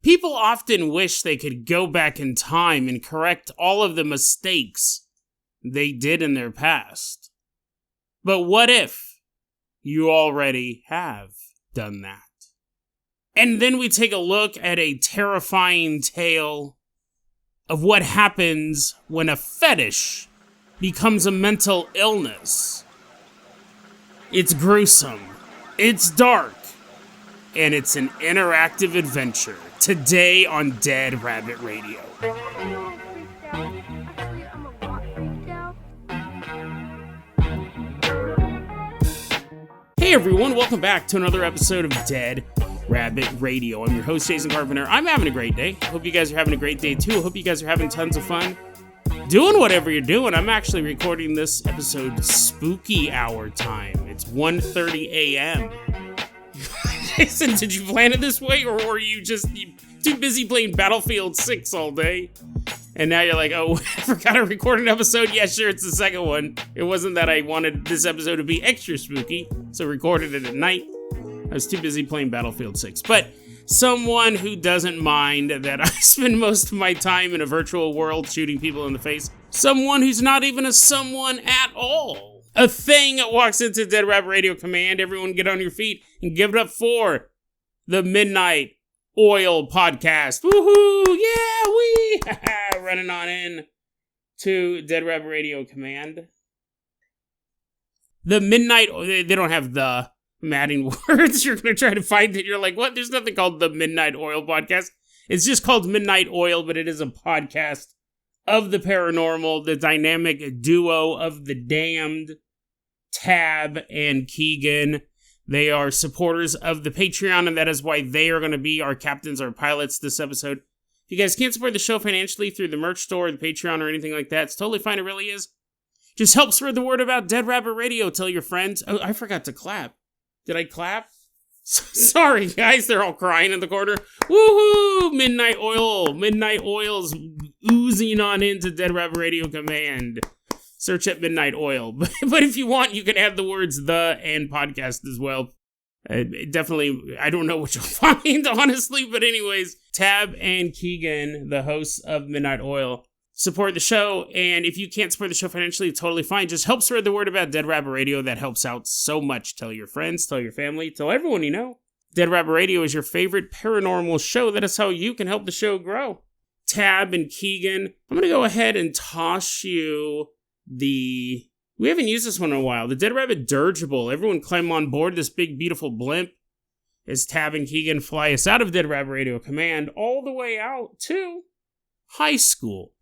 People often wish they could go back in time and correct all of the mistakes they did in their past. But what if you already have done that? And then we take a look at a terrifying tale of what happens when a fetish becomes a mental illness. It's gruesome, it's dark, and it's an interactive adventure. Today on Dead Rabbit Radio. Hey everyone, welcome back to another episode of Dead Rabbit Radio. I'm your host, Jason Carpenter. I'm having a great day. Hope you guys are having a great day too. Hope you guys are having tons of fun doing whatever you're doing. I'm actually recording this episode spooky hour time. It's 1:30 a.m. Jason, did you plan it this way, or were you just too busy playing Battlefield 6 all day? And now you're like, oh, I forgot to record an episode. Yeah, sure, it's the second one. It wasn't that I wanted this episode to be extra spooky, so recorded it at night. I was too busy playing Battlefield 6. But someone who doesn't mind that I spend most of my time in a virtual world shooting people in the face. Someone who's not even a someone at all. A thing walks into Dead Rabbit Radio Command. Everyone get on your feet and give it up for the Midnight Oil Podcast. Woohoo! Yeah, we running on in to Dead Rabbit Radio Command. The Midnight, they don't have the matting words. You're going to try to find it. You're like, what? There's nothing called the Midnight Oil Podcast. It's just called Midnight Oil, but it is a podcast of the paranormal, the dynamic duo of the damned, Tab and Keegan. They are supporters of the Patreon, and that is why they are going to be our captains, our pilots this episode. If you guys can't support the show financially through the merch store, the Patreon, or anything like that, it's totally fine. It really is. Just help spread the word about Dead Rabbit Radio. Tell your friends. Oh, I forgot to clap. Did I clap? Sorry, guys. They're all crying in the corner. Woohoo! Midnight Oil. Midnight Oil's oozing on into Dead Rabbit Radio Command. Search at Midnight Oil. But if you want, you can add the words the and podcast as well. Definitely, I don't know what you'll find, honestly. But anyways, Tab and Keegan, the hosts of Midnight Oil, support the show. And if you can't support the show financially, totally fine. Just help spread the word about Dead Rabbit Radio. That helps out so much. Tell your friends, tell your family, tell everyone you know. Dead Rabbit Radio is your favorite paranormal show. That is how you can help the show grow. Tab and Keegan, I'm going to go ahead and toss you we haven't used this one in a while, the Dead Rabbit Dirigible. Everyone climb on board this big, beautiful blimp as Tab and Keegan fly us out of Dead Rabbit Radio Command all the way out to high school.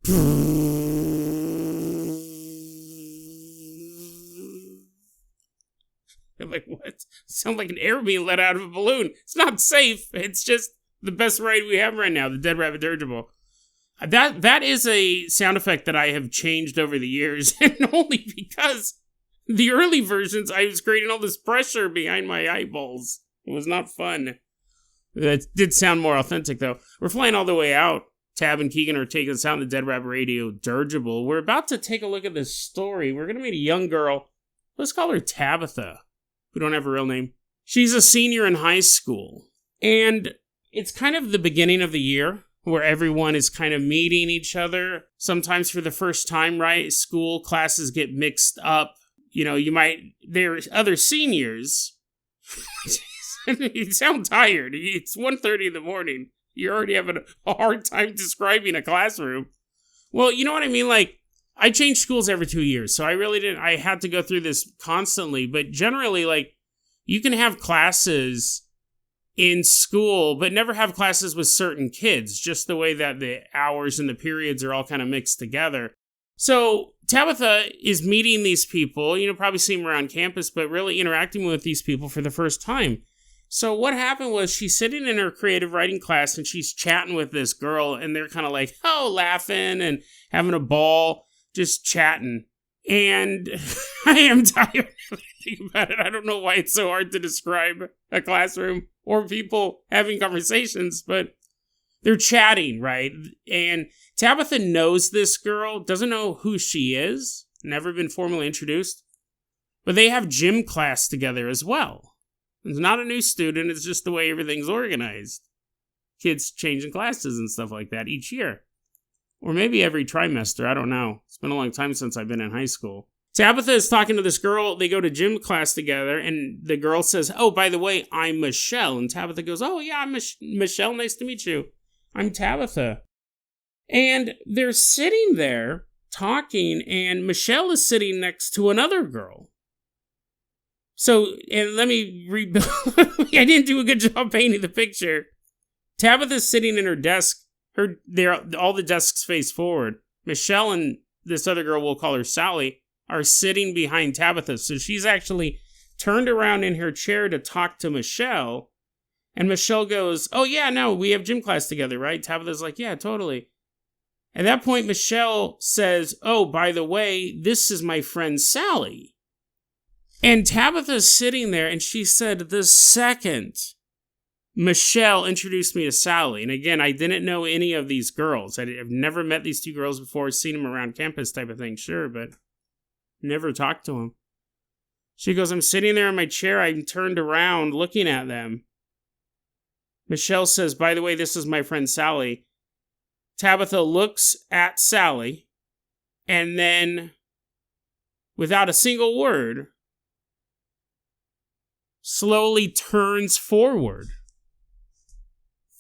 I'm like, what? Sound like an air being let out of a balloon. It's not safe. It's just the best ride we have right now, the Dead Rabbit Dirigible. That is a sound effect that I have changed over the years, and only because the early versions, I was creating all this pressure behind my eyeballs. It was not fun. That did sound more authentic, though. We're flying all the way out. Tab and Keegan are taking us out in the Dead Rabbit Radio Dirigible. We're about to take a look at this story. We're going to meet a young girl. Let's call her Tabitha. We don't have a real name. She's a senior in high school, and it's kind of the beginning of the year, where everyone is kind of meeting each other, sometimes for the first time, right? School classes get mixed up. You know, there's other seniors. You sound tired. It's 1:30 in the morning. You're already having a hard time describing a classroom. Well, you know what I mean? Like, I changed schools every 2 years, so I had to go through this constantly, but generally, like, you can have classes in school, but never have classes with certain kids, just the way that the hours and the periods are all kind of mixed together. So Tabitha is meeting these people, probably seeing them around campus, but really interacting with these people for the first time. So what happened was she's sitting in her creative writing class and she's chatting with this girl, and they're kind of like, laughing and having a ball, just chatting. And I am tired of thinking about it. I don't know why it's so hard to describe a classroom or people having conversations, but they're chatting, right? And Tabitha knows this girl, doesn't know who she is, never been formally introduced, but they have gym class together as well. It's not a new student, it's just the way everything's organized. kids changing classes and stuff like that each year. Or maybe every trimester, I don't know. It's been a long time since I've been in high school. Tabitha is talking to this girl. They go to gym class together, and the girl says, "Oh, by the way, I'm Michelle." And Tabitha goes, "Oh, yeah, I'm Michelle. Nice to meet you. I'm Tabitha." And they're sitting there talking, and Michelle is sitting next to another girl. So, and let me rebuild. I didn't do a good job painting the picture. Tabitha's sitting in her desk. All the desks face forward. Michelle and this other girl, we'll call her Sally, are sitting behind Tabitha. So she's actually turned around in her chair to talk to Michelle. And Michelle goes, "Oh, yeah, no, we have gym class together, right?" Tabitha's like, "Yeah, totally." At that point, Michelle says, "Oh, by the way, this is my friend Sally." And Tabitha's sitting there, and she said, "The second Michelle introduced me to Sally," and again, I didn't know any of these girls. I've never met these two girls before, seen them around campus type of thing, sure, but never talked to them. She goes, "I'm sitting there in my chair. I'm turned around looking at them." Michelle says, "By the way, this is my friend Sally." Tabitha looks at Sally, and then, without a single word, slowly turns forward,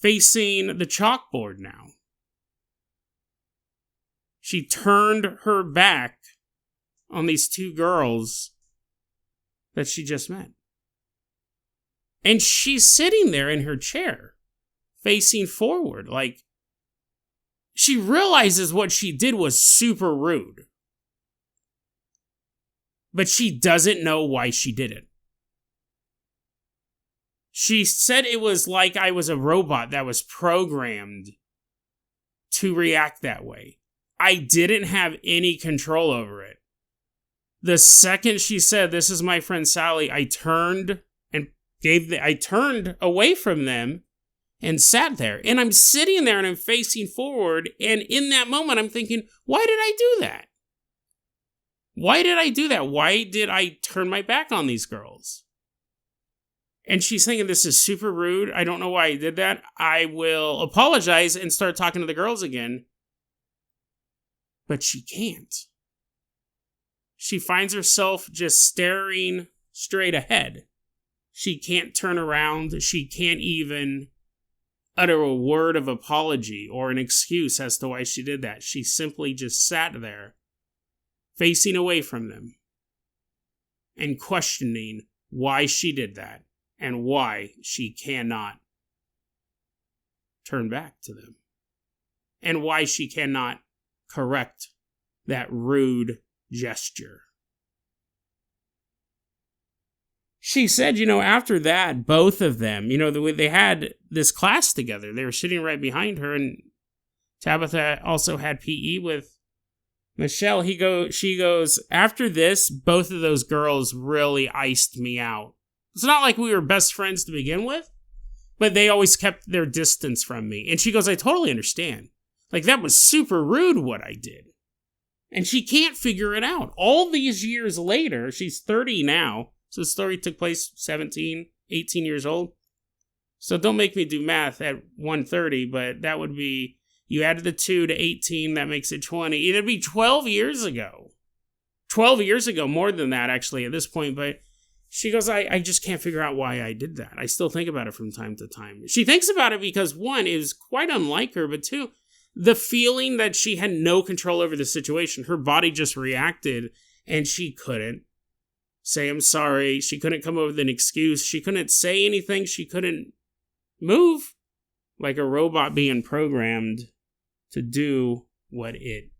facing the chalkboard now. She turned her back on these two girls that she just met. And she's sitting there in her chair, facing forward, like she realizes what she did was super rude. But she doesn't know why she did it. She said it was like I was a robot that was programmed to react that way. I didn't have any control over it. The second she said, "This is my friend Sally," I turned away from them and sat there. And I'm sitting there and I'm facing forward. And in that moment, I'm thinking, why did I do that? Why did I do that? Why did I turn my back on these girls? And she's thinking, this is super rude. I don't know why I did that. I will apologize and start talking to the girls again. But she can't. She finds herself just staring straight ahead. She can't turn around. She can't even utter a word of apology or an excuse as to why she did that. She simply just sat there, facing away from them, and questioning why she did that. And why she cannot turn back to them. And why she cannot correct that rude gesture. She said, after that, both of them, they had this class together. They were sitting right behind her, and Tabitha also had PE with Michelle. She goes, "After this, both of those girls really iced me out. It's not like we were best friends to begin with, but they always kept their distance from me." And she goes, "I totally understand. Like, that was super rude what I did." And she can't figure it out. All these years later, she's 30 now, so the story took place 17, 18 years old. So don't make me do math at 130, but that would be, you added the 2 to 18, that makes it 20. It'd be 12 years ago. 12 years ago, more than that actually at this point, but she goes, I just can't figure out why I did that. I still think about it from time to time. She thinks about it because, one, it was quite unlike her, but two, the feeling that she had no control over the situation. Her body just reacted, and she couldn't say, "I'm sorry." She couldn't come up with an excuse. She couldn't say anything. She couldn't move, like a robot being programmed to do what it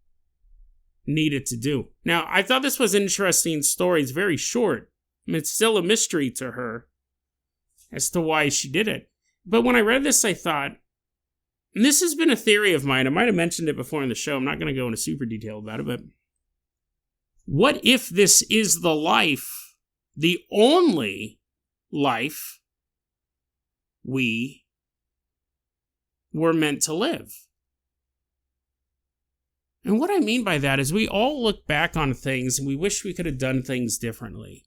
needed to do. Now, I thought this was an interesting story. It's very short. It's still a mystery to her as to why she did it. But when I read this, I thought, and this has been a theory of mine. I might have mentioned it before in the show. I'm not going to go into super detail about it, but what if this is the life, the only life we were meant to live? And what I mean by that is we all look back on things and we wish we could have done things differently.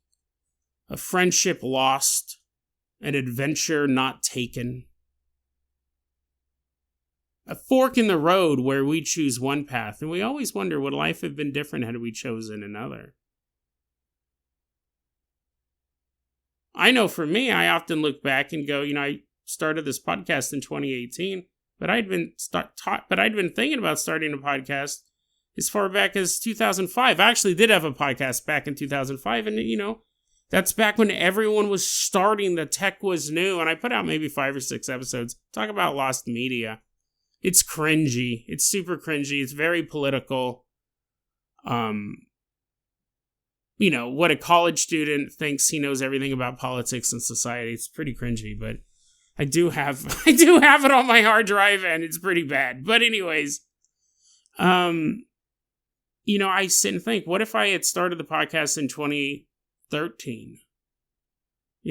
A friendship lost, an adventure not taken, a fork in the road where we choose one path, and we always wonder, would life have been different had we chosen another? I know for me, I often look back and go, I started this podcast in 2018, but I'd been thinking about starting a podcast as far back as 2005. I actually did have a podcast back in 2005, and that's back when everyone was starting, the tech was new, and I put out maybe 5 or 6 episodes. Talk about lost media. It's cringy. It's super cringy. It's very political. What a college student thinks he knows everything about politics and society. It's pretty cringy, but I do have it on my hard drive, and it's pretty bad. But anyways, I sit and think, what if I had started the podcast in 2013?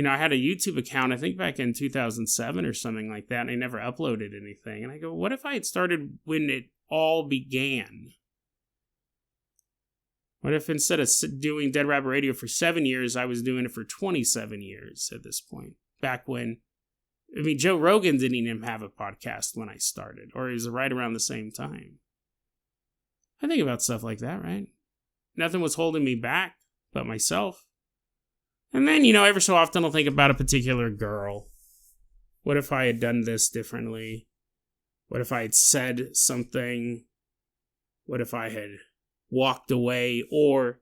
I had a YouTube account, I think back in 2007 or something like that, and I never uploaded anything. And I go, what if I had started when it all began? What if instead of doing Dead Rabbit Radio for 7 years, I was doing it for 27 years at this point? Back when, Joe Rogan didn't even have a podcast when I started, or it was right around the same time. I think about stuff like that, right? Nothing was holding me back but myself. And then, every so often I'll think about a particular girl. What if I had done this differently? What if I had said something? What if I had walked away or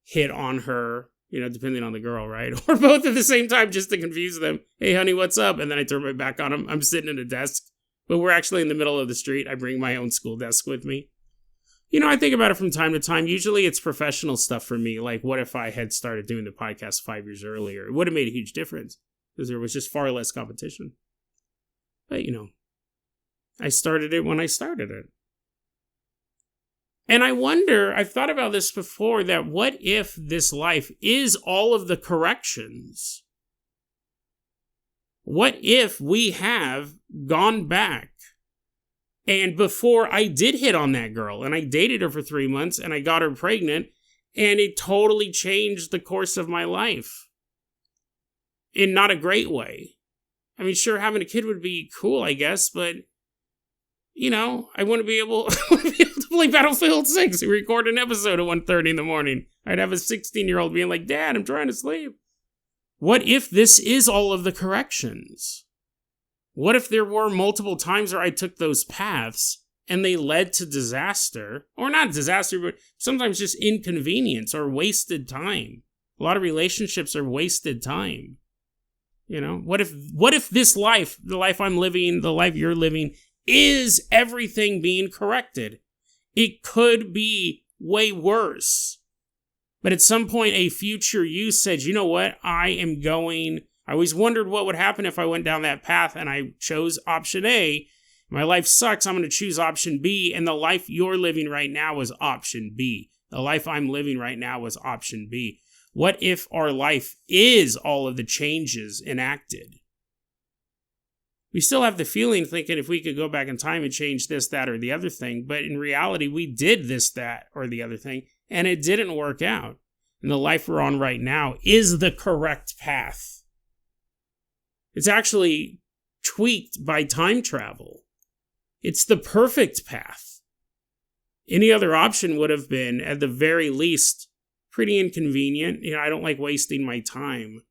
hit on her, depending on the girl, right? Or both at the same time just to confuse them. Hey, honey, what's up? And then I turn my back on them. I'm sitting at a desk, but we're actually in the middle of the street. I bring my own school desk with me. I think about it from time to time. Usually it's professional stuff for me. Like, what if I had started doing the podcast 5 years earlier? It would have made a huge difference because there was just far less competition. But, I started it when I started it. And I wonder, I've thought about this before, that what if this life is all of the corrections? What if we have gone back? And before I did hit on that girl, and I dated her for 3 months, and I got her pregnant, and it totally changed the course of my life. In not a great way. Sure, having a kid would be cool, I guess, but, I wouldn't be able to play Battlefield 6 and record an episode at 1:30 in the morning. I'd have a 16-year-old being like, Dad, I'm trying to sleep. What if this is all of the corrections? What if there were multiple times where I took those paths and they led to disaster? Or not disaster, but sometimes just inconvenience or wasted time. A lot of relationships are wasted time. What if this life, the life I'm living, the life you're living, is everything being corrected? It could be way worse. But at some point, a future you said, you know what, I always wondered what would happen if I went down that path and I chose option A. My life sucks, I'm going to choose option B, and the life you're living right now was option B. The life I'm living right now was option B. What if our life is all of the changes enacted? We still have the feeling thinking if we could go back in time and change this, that, or the other thing, but in reality, we did this, that, or the other thing, and it didn't work out. And the life we're on right now is the correct path. It's actually tweaked by time travel. It's the perfect path. Any other option would have been, at the very least, pretty inconvenient. I don't like wasting my time.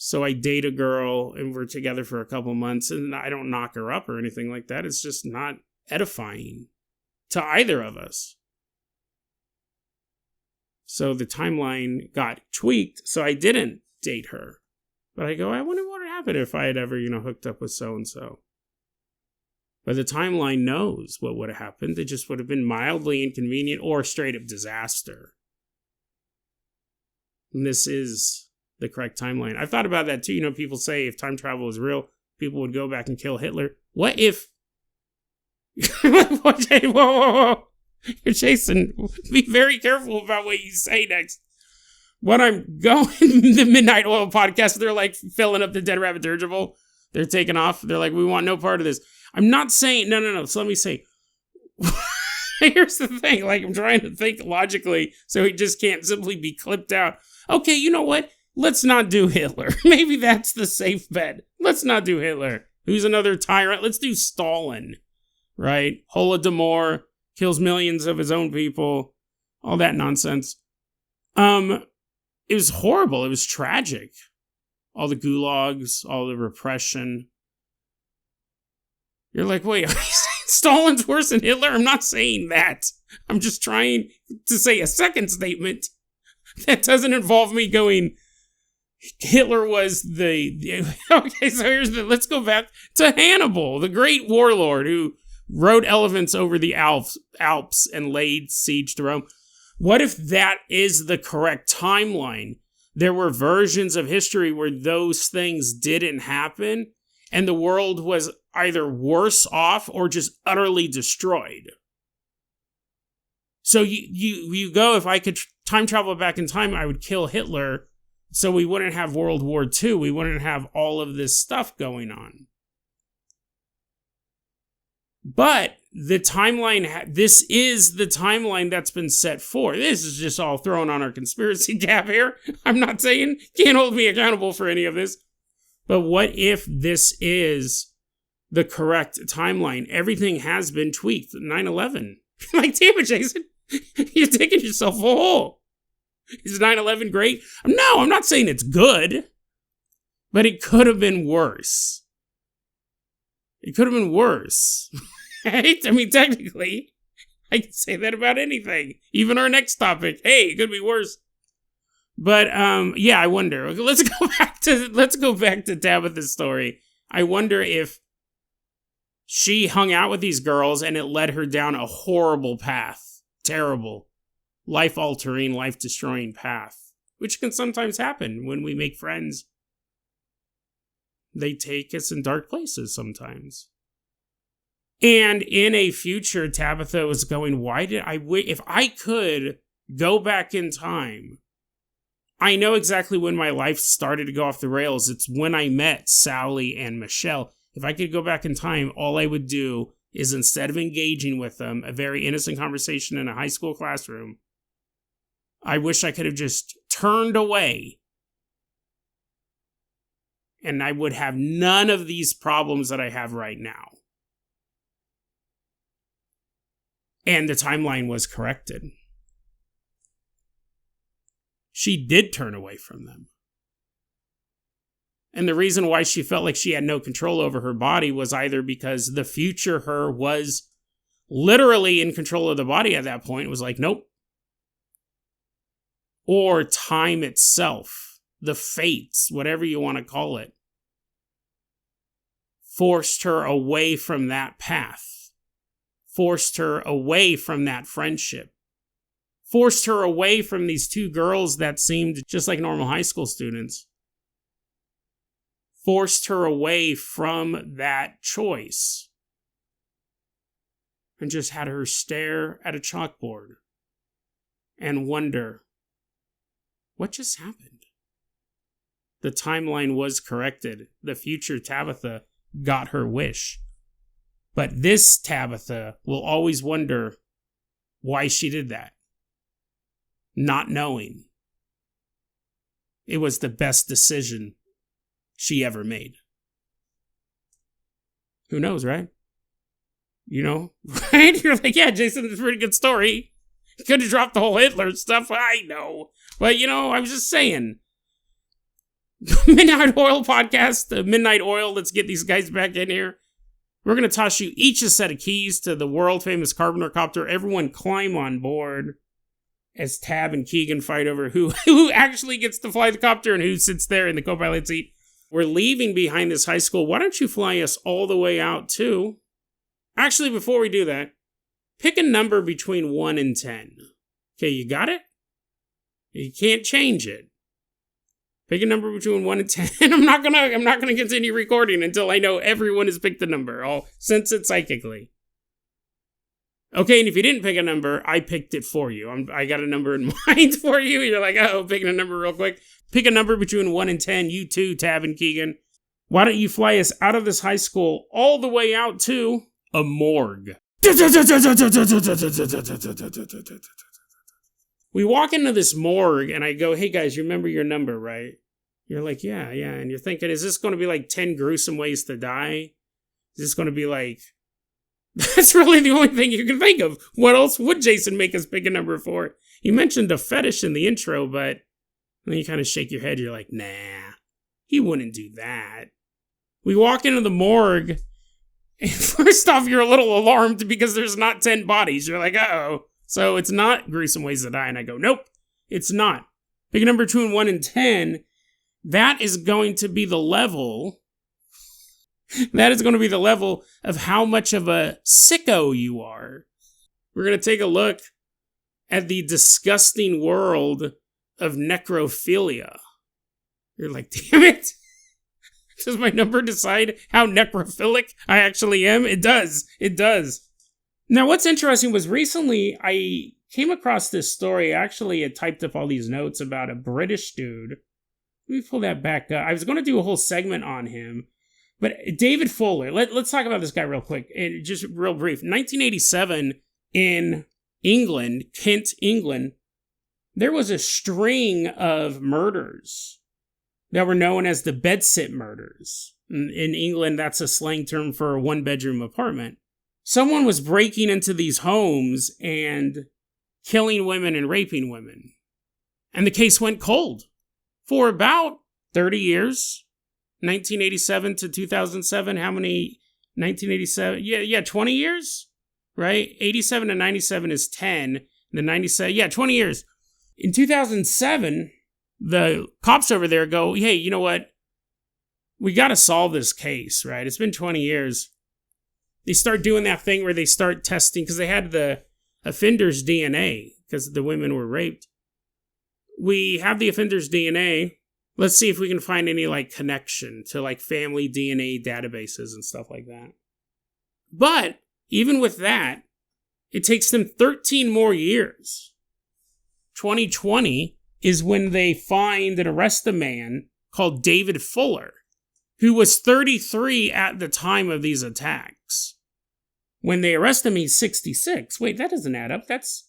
So I date a girl, and we're together for a couple months, and I don't knock her up or anything like that. It's just not edifying to either of us. So the timeline got tweaked, so I didn't date her. But I go, I wonder what would happen if I had ever, hooked up with so-and-so. But the timeline knows what would have happened. It just would have been mildly inconvenient or straight up disaster. And this is the correct timeline. I've thought about that too. People say if time travel is real, people would go back and kill Hitler. What if... Whoa. You're Jason. Be very careful about what you say next. When I'm going, the Midnight Oil podcast, they're like filling up the Dead Rabbit dirigible. They're taking off. They're like, we want no part of this. I'm not saying, no. So let me say, here's the thing. Like, I'm trying to think logically so he just can't simply be clipped out. Okay, you know what? Let's not do Hitler. Maybe that's the safe bet. Let's not do Hitler. Who's another tyrant? Let's do Stalin, right? Holodomor kills millions of his own people, all that nonsense. It was horrible. It was tragic. All the gulags, all the repression. You're like, wait, are you saying Stalin's worse than Hitler? I'm not saying that. I'm just trying to say a second statement that doesn't involve me going, Hitler was the okay, so let's go back to Hannibal, the great warlord who rode elephants over the Alps and laid siege to Rome. What if that is the correct timeline? There were versions of history where those things didn't happen, and the world was either worse off or just utterly destroyed. So you go, if I could time travel back in time, I would kill Hitler, so we wouldn't have World War II. We wouldn't have all of this stuff going on. But the timeline, this is the timeline that's been set for. This is just all thrown on our conspiracy tab here. I'm not saying, can't hold me accountable for any of this. But what if this is the correct timeline? Everything has been tweaked. 9/11. Like, damn it, Jason. You're taking yourself a hole. Is 9/11 great? No, I'm not saying it's good. But it could have been worse. It could have been worse. Right? I mean, technically, I can say that about anything. Even our next topic. Hey, it could be worse. But yeah, I wonder. Okay, let's go back to Tabitha's story. I wonder if she hung out with these girls and it led her down a horrible path. Terrible. Life-altering, life-destroying path. Which can sometimes happen when we make friends. They take us in dark places sometimes. And in a future, Tabitha was going, why did I wait? If I could go back in time, I know exactly when my life started to go off the rails. It's when I met Sally and Michelle. If I could go back in time, all I would do is, instead of engaging with them, a very innocent conversation in a high school classroom, I wish I could have just turned away. And I would have none of these problems that I have right now. And the timeline was corrected. She did turn away from them. And the reason why she felt like she had no control over her body was either because the future her was literally in control of the body at that point. It was like, nope. Or time itself, the fates, whatever you want to call it, forced her away from that path, forced her away from that friendship, forced her away from these two girls that seemed just like normal high school students, forced her away from that choice, and just had her stare at a chalkboard and wonder, what just happened? The timeline was corrected. The future Tabitha got her wish. But this Tabitha will always wonder why she did that. Not knowing. It was the best decision she ever made. Who knows, right? You know, right? You're like, yeah, Jason, it's a pretty good story. You could have dropped the whole Hitler stuff. I know. But, you know, I was just saying. Midnight Oil podcast, the Midnight Oil, let's get these guys back in here. We're going to toss you each a set of keys to the world-famous Carpenter copter. Everyone climb on board as Tab and Keegan fight over who actually gets to fly the copter and who sits there in the co-pilot seat. We're leaving behind this high school. Why don't you fly us all the way out to... Actually, before we do that, pick a number between 1 and 10. Okay, you got it? You can't change it. Pick a number between 1 and 10. I'm not gonna continue recording until I know everyone has picked the number. I'll sense it psychically. Okay, and if you didn't pick a number, I picked it for you. I got a number in mind for you. You're like, oh, picking a number real quick. Pick a number between 1 and 10. You too, Tab and Keegan. Why don't you fly us out of this high school all the way out to a morgue? We walk into this morgue and I go, hey guys, you remember your number, right? You're like, yeah. And you're thinking, is this going to be like 10 gruesome ways to die? Is this going to be like... That's really the only thing you can think of. What else would Jason make us pick a number 4? You mentioned a fetish in the intro, but then you kind of shake your head. You're like, nah, he wouldn't do that. We walk into the morgue, and first off, you're a little alarmed because there's not 10 bodies. You're like, uh-oh. So it's not gruesome ways to die. And I go, nope, it's not. Pick a number 2 and 1 and 10. That is going to be the level... That is going to be the level of how much of a sicko you are. We're going to take a look at the disgusting world of necrophilia. You're like, damn it. Does my number decide how necrophilic I actually am? It does. It does. Now, what's interesting was recently I came across this story. Actually, I typed up all these notes about a British dude. Let me pull that back up. I was going to do a whole segment on him. But David Fuller, let's talk about this guy real quick, and just real brief. 1987 in England, Kent, England, there was a string of murders that were known as the bedsit murders. In England, that's a slang term for a one-bedroom apartment. Someone was breaking into these homes and killing women and raping women. And the case went cold for about 30 years. 1987 to 2007, how many? 1987, yeah, 20 years, right? 87 to 97 is 10, and then 97, 20 years. In 2007, the cops over there go, hey, you know what? We got to solve this case, right? It's been 20 years. They start doing that thing where they start testing, because they had the offender's DNA, because the women were raped. We have the offender's DNA. Let's see if we can find any, like, connection to, like, family DNA databases and stuff like that. But, even with that, it takes them 13 more years. 2020 is when they find and arrest a man called David Fuller, who was 33 at the time of these attacks. When they arrest him, he's 66. Wait, that doesn't add up. That's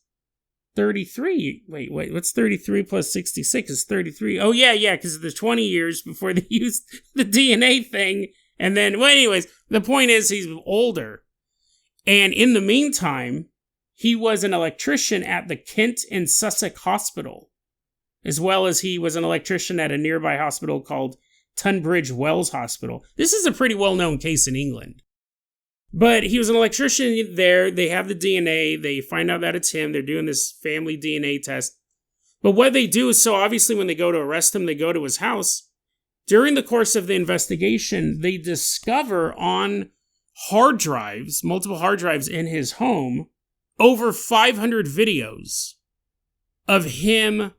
33. Wait, what's 33 plus 66 is 33. Oh, yeah, because the 20 years before they used the DNA thing. And then, well, anyways, the point is he's older. And in the meantime, he was an electrician at the Kent and Sussex Hospital, as well as he was an electrician at a nearby hospital called Tunbridge Wells Hospital. This is a pretty well-known case in England. But he was an electrician there. They have the DNA. They find out that it's him. They're doing this family DNA test. But what they do is, so obviously when they go to arrest him, they go to his house. During the course of the investigation, they discover on hard drives, multiple hard drives in his home, over 500 videos of him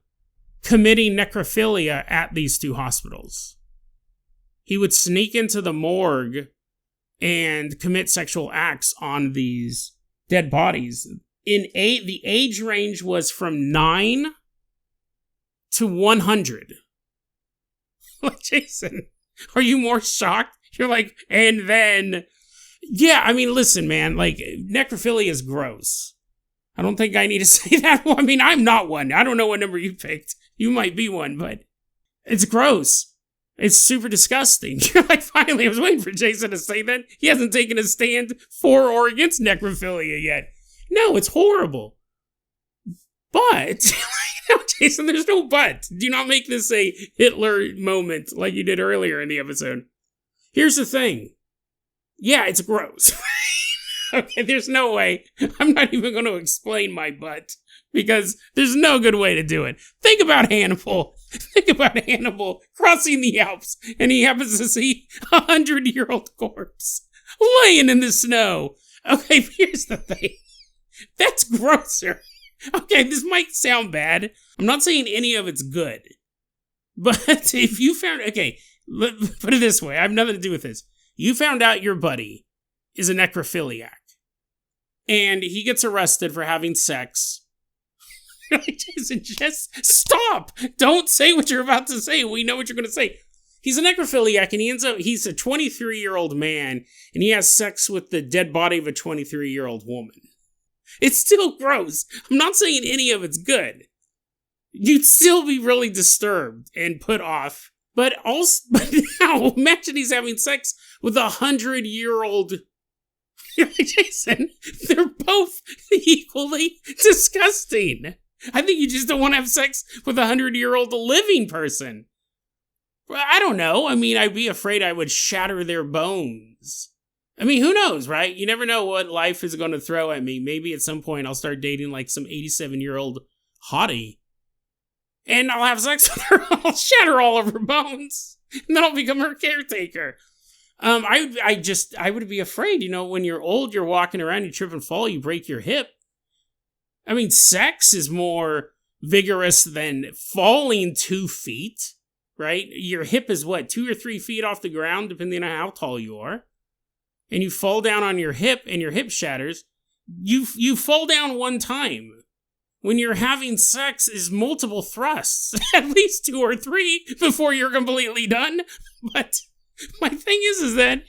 committing necrophilia at these two hospitals. He would sneak into the morgue and commit sexual acts on these dead bodies. The age range was from 9 to 100. Like, Jason, are you more shocked? You're like, and then... Yeah, I mean, listen, man, like, necrophilia is gross. I don't think I need to say that. I mean, I'm not one. I don't know what number you picked. You might be one, but it's gross. It's super disgusting. You're like, finally, I was waiting for Jason to say that. He hasn't taken a stand for or against necrophilia yet. No, it's horrible. But, no, Jason, there's no but. Do not make this a Hitler moment like you did earlier in the episode. Here's the thing. Yeah, it's gross. Okay, there's no way. I'm not even going to explain my butt, because there's no good way to do it. Think about Hannibal. Think about Hannibal crossing the Alps, and he happens to see a 100-year-old corpse laying in the snow. Okay, here's the thing. That's grosser. Okay, this might sound bad. I'm not saying any of it's good. But if you found... Okay, put it this way. I have nothing to do with this. You found out your buddy is a necrophiliac, and he gets arrested for having sex. Jason, just stop! Don't say what you're about to say. We know what you're going to say. He's a necrophiliac, and he's a 23-year-old man, and he has sex with the dead body of a 23-year-old woman. It's still gross. I'm not saying any of it's good. You'd still be really disturbed and put off But also, but now imagine he's having sex with 100-year-old. Jason, they're both equally disgusting. I think you just don't want to have sex with a 100-year-old living person. I don't know. I mean, I'd be afraid I would shatter their bones. I mean, who knows, right? You never know what life is going to throw at me. Maybe at some point I'll start dating like some 87-year-old hottie. And I'll have sex with her. I'll shatter all of her bones. And then I'll become her caretaker. I would be afraid, when you're old, you're walking around, you trip and fall, you break your hip. I mean, sex is more vigorous than falling 2 feet, right? Your hip is 2 or 3 feet off the ground, depending on how tall you are. And you fall down on your hip and your hip shatters. You fall down one time. When you're having sex is multiple thrusts, at least 2 or 3 before you're completely done. But my thing is that,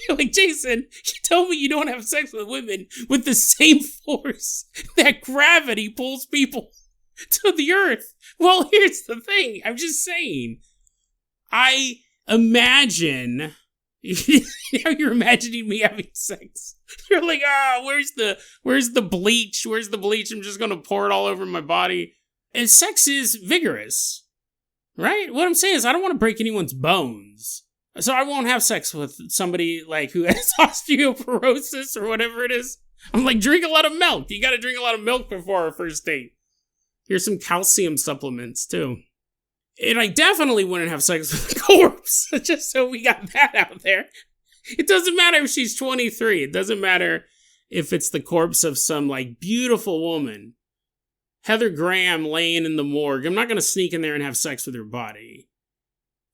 like, Jason, you told me you don't have sex with women with the same force that gravity pulls people to the earth. Well, here's the thing. I'm just saying. I imagine... Now you're imagining me having sex. You're like, where's the bleach? Where's the bleach? I'm just going to pour it all over my body. And sex is vigorous, right? What I'm saying is I don't want to break anyone's bones. So I won't have sex with somebody like who has osteoporosis or whatever it is. I'm like, drink a lot of milk. You got to drink a lot of milk before our first date. Here's some calcium supplements too. And I definitely wouldn't have sex with a corpse, just so we got that out there. It doesn't matter if she's 23. It doesn't matter if it's the corpse of some, beautiful woman. Heather Graham laying in the morgue. I'm not going to sneak in there and have sex with her body.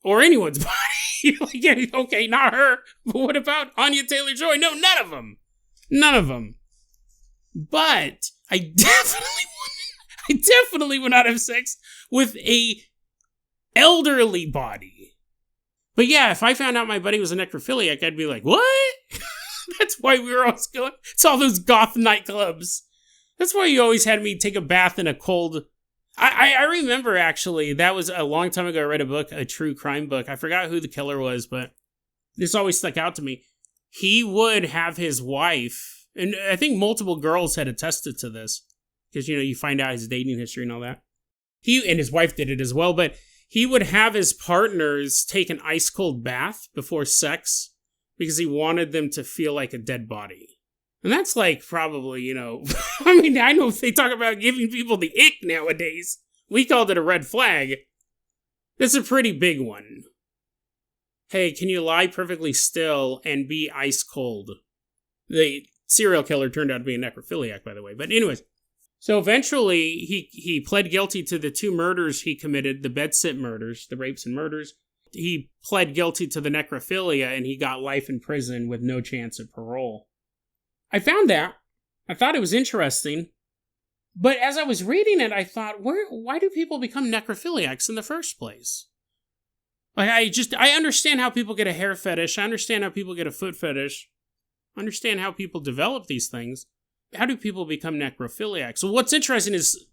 Or anyone's body. Okay, not her. But what about Anya Taylor-Joy? No, none of them. None of them. But I definitely would not have sex with a elderly body. But yeah, if I found out my buddy was a necrophiliac, I'd be like, what? That's why we were always going. It's all those goth nightclubs. That's why you always had me take a bath in a cold... I remember, actually, that was a long time ago. I read a book, a true crime book. I forgot who the killer was, but this always stuck out to me. He would have his wife, and I think multiple girls had attested to this, because, you find out his dating history and all that. He and his wife did it as well, but he would have his partners take an ice cold bath before sex because he wanted them to feel like a dead body. And that's probably, I mean, I know they talk about giving people the ick nowadays. We called it a red flag. That's a pretty big one. Hey, can you lie perfectly still and be ice cold? The serial killer turned out to be a necrophiliac, by the way. But anyways. So eventually, he pled guilty to the 2 murders he committed, the bedsit murders, the rapes and murders. He pled guilty to the necrophilia, and he got life in prison with no chance of parole. I found that. I thought it was interesting. But as I was reading it, I thought, why do people become necrophiliacs in the first place? I understand how people get a hair fetish. I understand how people get a foot fetish. I understand how people develop these things. How do people become necrophiliacs? So what's interesting is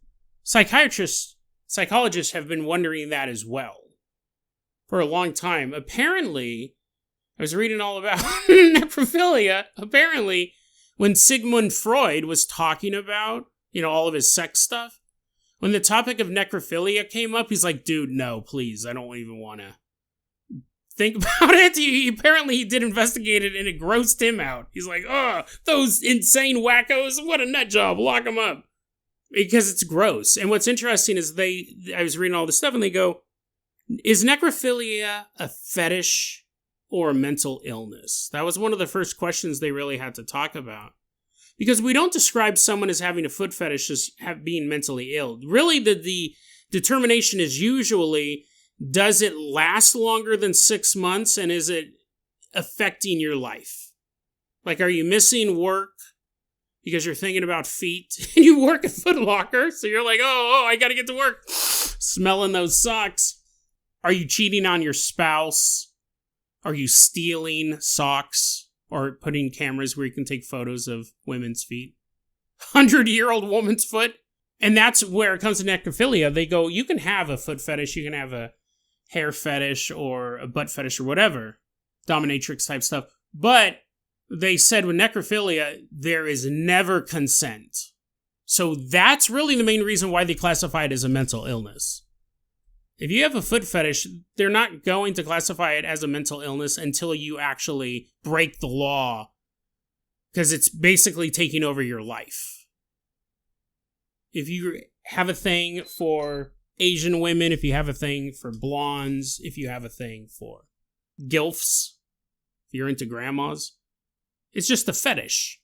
psychologists have been wondering that as well for a long time. Apparently, I was reading all about necrophilia. Apparently, when Sigmund Freud was talking about, all of his sex stuff, when the topic of necrophilia came up, he's like, dude, no, please, I don't even want to think about it. Apparently he did investigate it and it grossed him out. He's like, those insane wackos, what a nut job, lock them up. Because it's gross. And what's interesting is I was reading all this stuff and they go, is necrophilia a fetish or a mental illness? That was one of the first questions they really had to talk about. Because we don't describe someone as having a foot fetish as being mentally ill. Really, the determination is usually, does it last longer than 6 months, and is it affecting your life? Are you missing work because you're thinking about feet? And you work at Foot Locker, so you're like, I gotta get to work. Smelling those socks. Are you cheating on your spouse? Are you stealing socks? Or putting cameras where you can take photos of women's feet? 100-year-old woman's foot? And that's where it comes to necrophilia. They go, you can have a foot fetish, you can have a hair fetish or a butt fetish or whatever, dominatrix type stuff. But they said with necrophilia, there is never consent. So that's really the main reason why they classify it as a mental illness. If you have a foot fetish, they're not going to classify it as a mental illness until you actually break the law, because it's basically taking over your life. If you have a thing for Asian women, if you have a thing for blondes, if you have a thing for gilfs, if you're into grandmas, it's just a fetish.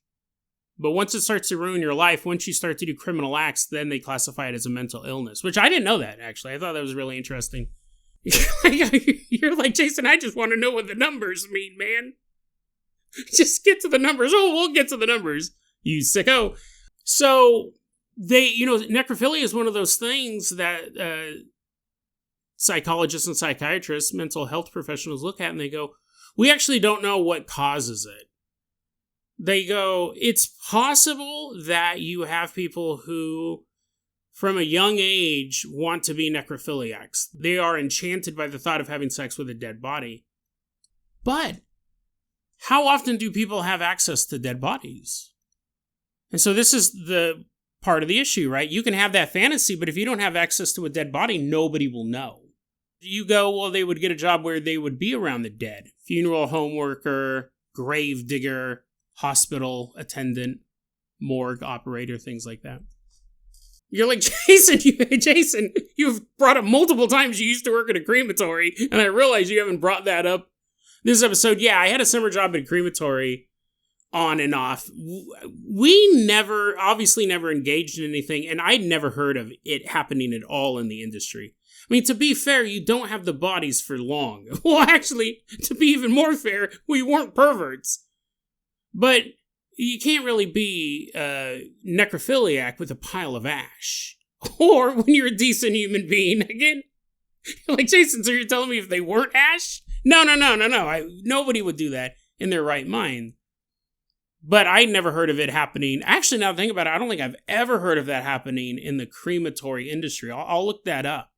But once it starts to ruin your life, once you start to do criminal acts, then they classify it as a mental illness, which I didn't know that, actually. I thought that was really interesting. You're like, Jason, I just want to know what the numbers mean, man. Just get to the numbers. Oh, we'll get to the numbers, you sicko. So necrophilia is one of those things that psychologists and psychiatrists, mental health professionals look at and they go, we actually don't know what causes it. They go, it's possible that you have people who, from a young age, want to be necrophiliacs. They are enchanted by the thought of having sex with a dead body. But how often do people have access to dead bodies? And so this is the part of the issue, right? You can have that fantasy, but if you don't have access to a dead body, nobody will know. You go, well, they would get a job where they would be around the dead. Funeral home worker, grave digger, hospital attendant, morgue operator, things like that. You're like, Jason, you've brought up multiple times you used to work at a crematory, and I realize you haven't brought that up this episode. Yeah, I had a summer job at a crematory on and off. We obviously never engaged in anything, and I'd never heard of it happening at all in the industry. I mean, to be fair, you don't have the bodies for long. Well, actually, to be even more fair, we weren't perverts. But you can't really be a necrophiliac with a pile of ash. Or when you're a decent human being. Again, like, Jason, so you're telling me if they weren't ash? No. Nobody would do that in their right mind. But I never heard of it happening. Actually, now that I think about it, I don't think I've ever heard of that happening in the crematory industry. I'll look that up.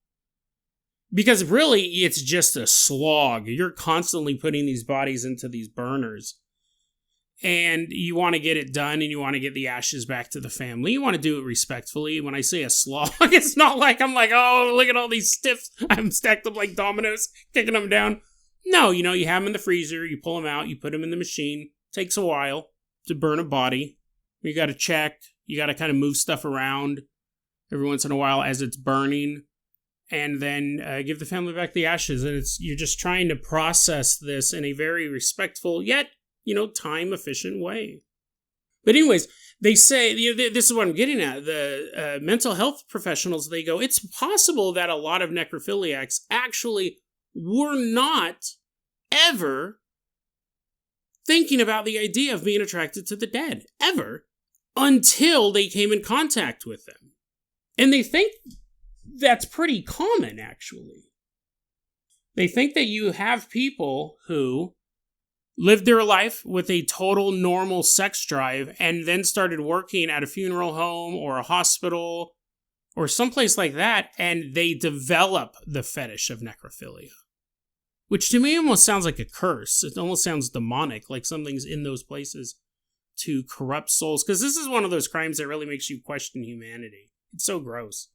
Because really, it's just a slog. You're constantly putting these bodies into these burners. And you want to get it done, and you want to get the ashes back to the family. You want to do it respectfully. When I say a slog, it's not like I'm like, oh, look at all these stiffs. I'm stacked up like dominoes, kicking them down. No, you have them in the freezer. You pull them out. You put them in the machine. Takes a while to burn a body. You got to check. You got to kind of move stuff around every once in a while as it's burning. And then give the family back the ashes. And you're just trying to process this in a very respectful, yet time-efficient way. But anyways, they say, this is what I'm getting at, the mental health professionals, they go, it's possible that a lot of necrophiliacs actually were not ever thinking about the idea of being attracted to the dead, ever, until they came in contact with them. And they think that's pretty common, actually. They think that you have people who lived their life with a total normal sex drive and then started working at a funeral home or a hospital or someplace like that, and they develop the fetish of necrophilia. Which to me almost sounds like a curse. It almost sounds demonic, like something's in those places to corrupt souls. Because this is one of those crimes that really makes you question humanity. It's so gross.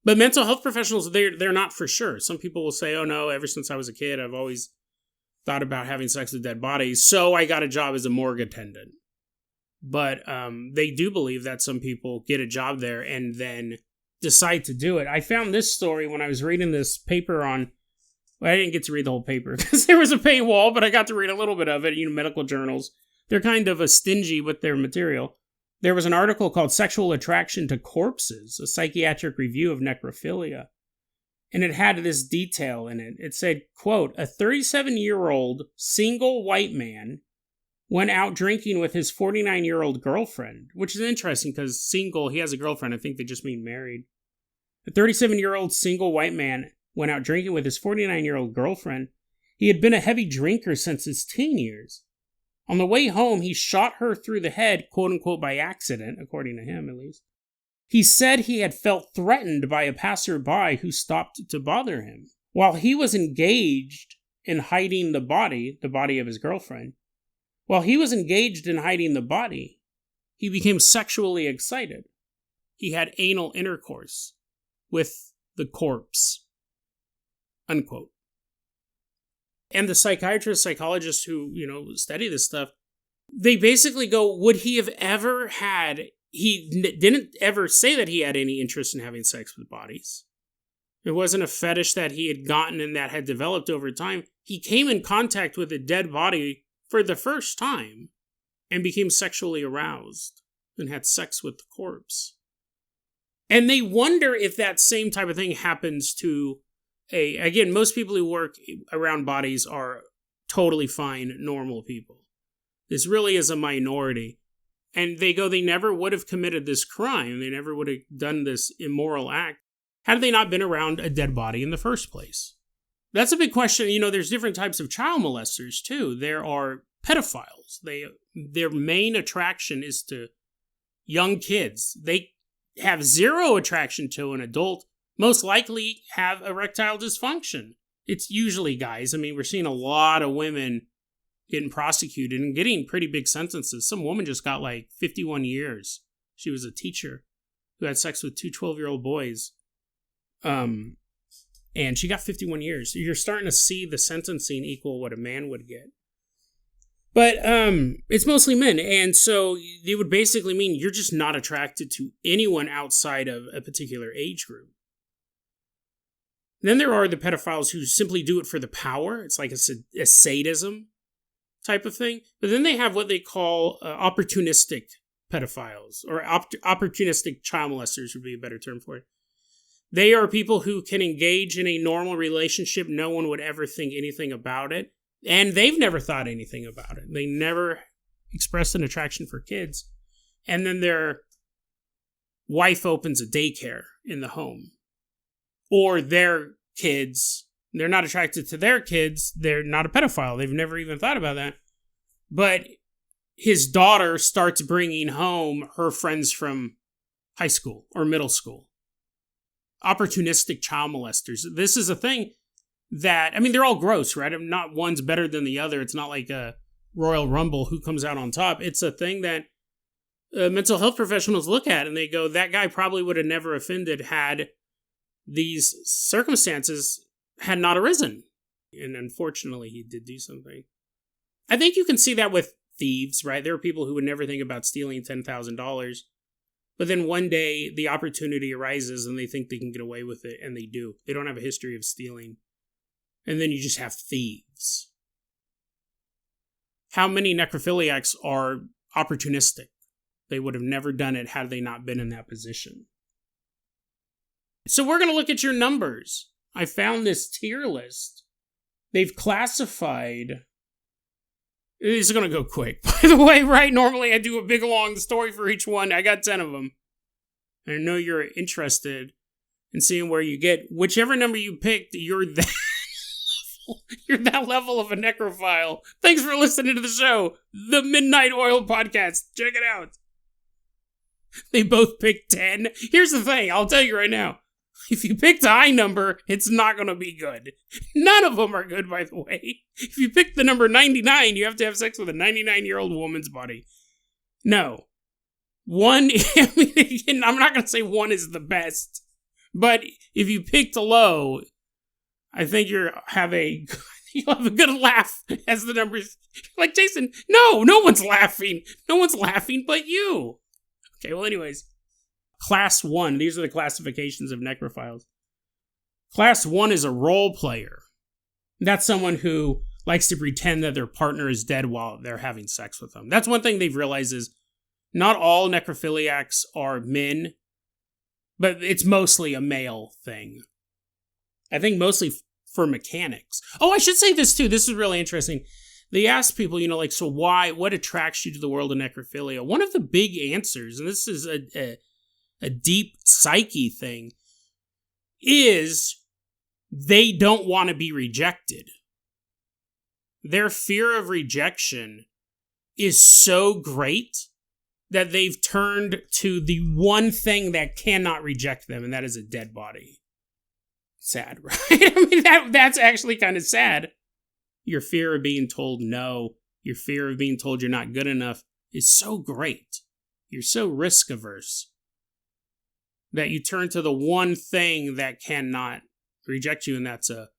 But mental health professionals, they're not for sure. Some people will say, oh no, ever since I was a kid, I've always thought about having sex with dead bodies, so I got a job as a morgue attendant. But they do believe that some people get a job there and then decide to do it. I found this story when I was reading this paper on... Well, I didn't get to read the whole paper because there was a paywall, but I got to read a little bit of it. Medical journals, they're kind of stingy with their material. There was an article called Sexual Attraction to Corpses, a psychiatric review of necrophilia. And it had this detail in it. It said, quote, a 37-year-old single white man went out drinking with his 49-year-old girlfriend, which is interesting because single, he has a girlfriend. I think they just mean married. A 37-year-old single white man went out drinking with his 49-year-old girlfriend. He had been a heavy drinker since his teen years. On the way home, he shot her through the head, quote-unquote, by accident, according to him, at least. He said he had felt threatened by a passerby who stopped to bother him. While he was engaged in hiding the body of his girlfriend, he became sexually excited. He had anal intercourse with the corpse. Unquote. And the psychologists who, study this stuff, they basically go, would he have ever had, didn't ever say that he had any interest in having sex with bodies. It wasn't a fetish that he had gotten and that had developed over time. He came in contact with a dead body for the first time and became sexually aroused and had sex with the corpse. And they wonder if that same type of thing happens to again, most people who work around bodies are totally fine, normal people. This really is a minority. And they go, they never would have committed this crime. They never would have done this immoral act had they not been around a dead body in the first place. That's a big question. There's different types of child molesters, too. There are pedophiles. Their main attraction is to young kids. They have zero attraction to an adult, most likely have erectile dysfunction. It's usually guys. We're seeing a lot of women getting prosecuted and getting pretty big sentences. Some woman just got 51 years. She was a teacher who had sex with two 12-year-old boys. And she got 51 years. You're starting to see the sentencing equal what a man would get. But it's mostly men. And so it would basically mean you're just not attracted to anyone outside of a particular age group. Then there are the pedophiles who simply do it for the power. It's like a sadism type of thing. But then they have what they call opportunistic pedophiles, or opportunistic child molesters would be a better term for it. They are people who can engage in a normal relationship. No one would ever think anything about it. And they've never thought anything about it. They never expressed an attraction for kids. And then their wife opens a daycare in the home. Or their kids, they're not attracted to their kids. They're not a pedophile. They've never even thought about that. But his daughter starts bringing home her friends from high school or middle school. Opportunistic child molesters. This is a thing that, they're all gross, right? Not one's better than the other. It's not like a Royal Rumble who comes out on top. It's a thing that mental health professionals look at and they go, that guy probably would have never offended had these circumstances had not arisen. And unfortunately, he did do something. I think you can see that with thieves, right? There are people who would never think about stealing $10,000. But then one day, the opportunity arises and they think they can get away with it, and they do. They don't have a history of stealing. And then you just have thieves. How many necrophiliacs are opportunistic? They would have never done it had they not been in that position. So we're going to look at your numbers. I found this tier list. They've classified... This is going to go quick. By the way, right? Normally I do a big long story for each one. I got 10 of them. And I know you're interested in seeing where you get. Whichever number you picked, you're that level of a necrophile. Thanks for listening to the show. The Midnight Oil Podcast. Check it out. They both picked 10. Here's the thing. I'll tell you right now. If you picked a high number, it's not going to be good. None of them are good, by the way. If you pick the number 99, you have to have sex with a 99-year-old woman's body. No. One, I'm not going to say one is the best, but if you picked low, I think you'll have a good laugh as the numbers. Like, Jason, no one's laughing. No one's laughing but you. Okay, well, anyways. Class 1, these are the classifications of necrophiles. Class 1 is a role player. That's someone who likes to pretend that their partner is dead while they're having sex with them. That's one thing they've realized is not all necrophiliacs are men, but it's mostly a male thing. I think mostly for mechanics. Oh, I should say this too. This is really interesting. They ask people, so what attracts you to the world of necrophilia? One of the big answers, and this is a deep psyche thing, is they don't want to be rejected. Their fear of rejection is so great that they've turned to the one thing that cannot reject them, and that is a dead body. Sad, right? I mean, that's actually kind of sad. Your fear of being told no, your fear of being told you're not good enough is so great. You're so risk averse that you turn to the one thing that cannot reject you, and that's a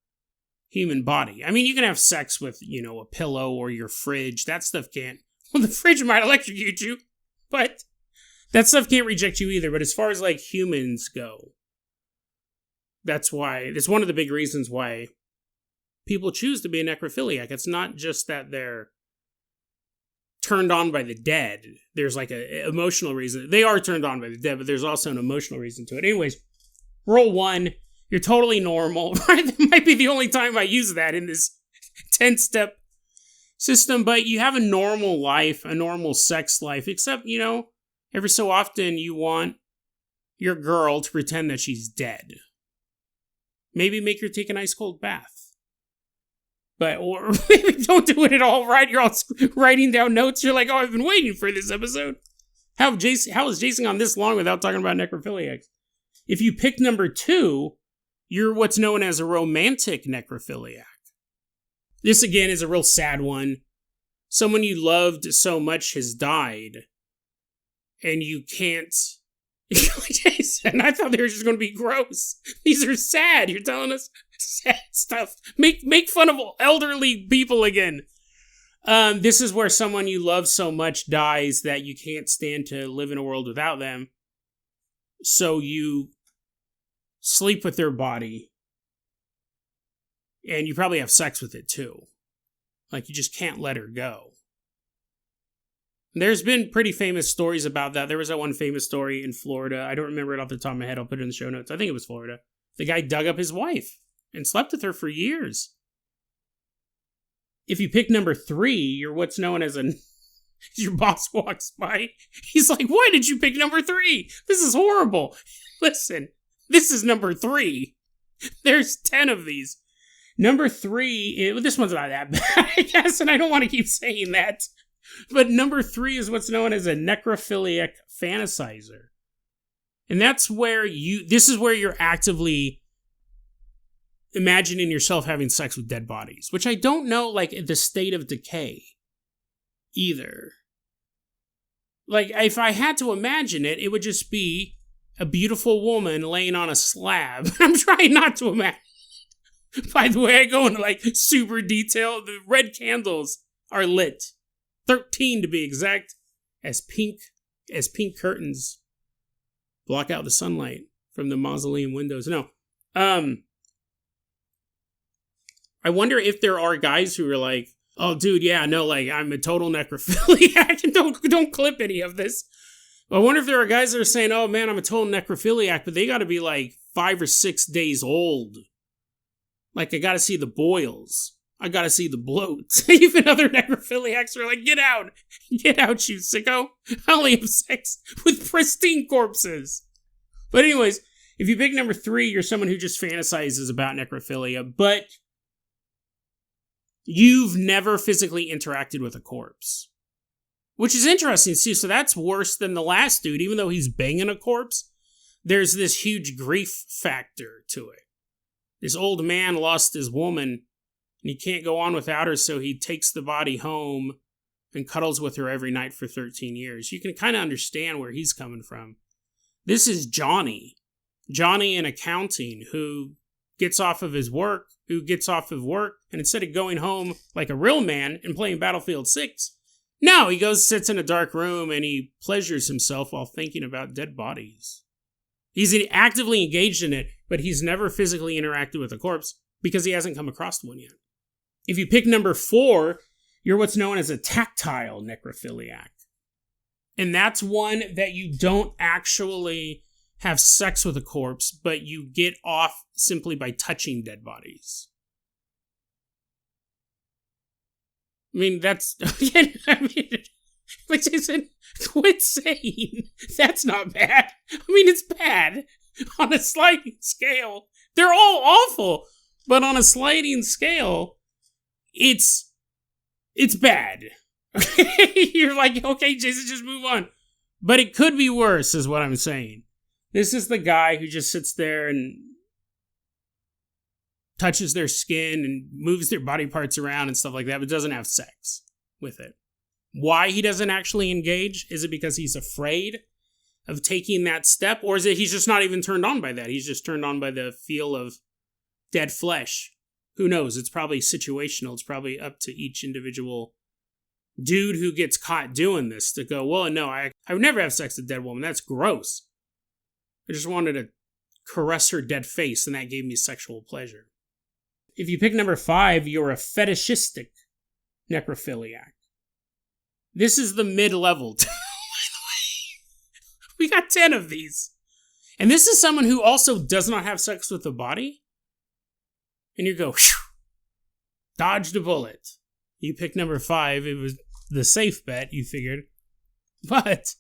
human body. I mean, you can have sex with, a pillow or your fridge. That stuff can't. Well, the fridge might electrocute you, but that stuff can't reject you either. But as far as like humans go, that's one of the big reasons why people choose to be a necrophiliac. It's not just that they're turned on by the dead. There's like an emotional reason. They are turned on by the dead, but there's also an emotional reason to it. Anyways, roll 1. You're totally normal, right? That might be the only time I use that in this 10-step system, but you have a normal life, a normal sex life, except, every so often you want your girl to pretend that she's dead. Maybe make her take an ice cold bath. Or maybe don't do it at all, right? You're all writing down notes. You're like, oh, I've been waiting for this episode. How is Jason on this long without talking about necrophiliacs? If you pick number 2, you're what's known as a romantic necrophiliac. This, again, is a real sad one. Someone you loved so much has died, and you can't... Jason, I thought they were just going to be gross. These are sad. You're telling us sad stuff. Make fun of elderly people again. This is where someone you love so much dies that you can't stand to live in a world without them. So you sleep with their body. And you probably have sex with it too. Like, you just can't let her go. There's been pretty famous stories about that. There was that one famous story in Florida. I don't remember it off the top of my head. I'll put it in the show notes. I think it was Florida. The guy dug up his wife and slept with her for years. If you pick number 3, you're what's known as your boss walks by. He's like, why did you pick number 3? This is horrible. Listen, this is number 3. There's 10 of these. Number 3, this one's not that bad, I guess, and I don't want to keep saying that. But number 3 is what's known as a necrophiliac fantasizer. And that's where this is where you're actively imagining yourself having sex with dead bodies, which I don't know, like, the state of decay either. Like, if I had to imagine it, it would just be a beautiful woman laying on a slab. I'm trying not to imagine. By the way, I go into, like, super detail. The red candles are lit. 13 to be exact, as pink curtains block out the sunlight from the mausoleum windows. No. I wonder if there are guys who are like, oh, dude, yeah, no, like, I'm a total necrophiliac, and don't clip any of this. I wonder if there are guys that are saying, oh, man, I'm a total necrophiliac, but they got to be, like, 5 or 6 days old. Like, I got to see the boils. I gotta see the bloat. Even other necrophiliacs are like, get out, you sicko. I only have sex with pristine corpses. But anyways, if you pick number 3, you're someone who just fantasizes about necrophilia, but you've never physically interacted with a corpse. Which is interesting, see, so that's worse than the last dude. Even though he's banging a corpse, there's this huge grief factor to it. This old man lost his woman, and he can't go on without her, so he takes the body home and cuddles with her every night for 13 years. You can kind of understand where he's coming from. This is Johnny in accounting, who gets off of work, and instead of going home like a real man and playing Battlefield 6, no, he goes, sits in a dark room, and he pleasures himself while thinking about dead bodies. He's actively engaged in it, but he's never physically interacted with a corpse because he hasn't come across one yet. If you pick number 4, you're what's known as a tactile necrophiliac. And that's one that you don't actually have sex with a corpse, but you get off simply by touching dead bodies. I mean, that's... like Jason, quit saying that's not bad. I mean, it's bad on a sliding scale. They're all awful, but on a sliding scale... It's bad. You're like, okay, Jason, just move on. But it could be worse, is what I'm saying. This is the guy who just sits there and touches their skin and moves their body parts around and stuff like that, but doesn't have sex with it. Why he doesn't actually engage? Is it because he's afraid of taking that step? Or is it he's just not even turned on by that? He's just turned on by the feel of dead flesh. Who knows? It's probably situational. It's probably up to each individual dude who gets caught doing this to go, well, no, I would never have sex with a dead woman. That's gross. I just wanted to caress her dead face, and that gave me sexual pleasure. If you pick number 5, you're a fetishistic necrophiliac. This is the mid-level. By the way, we got 10 of these. And this is someone who also does not have sex with the body. And you go, whew, dodged a bullet. You pick number 5. It was the safe bet, you figured. But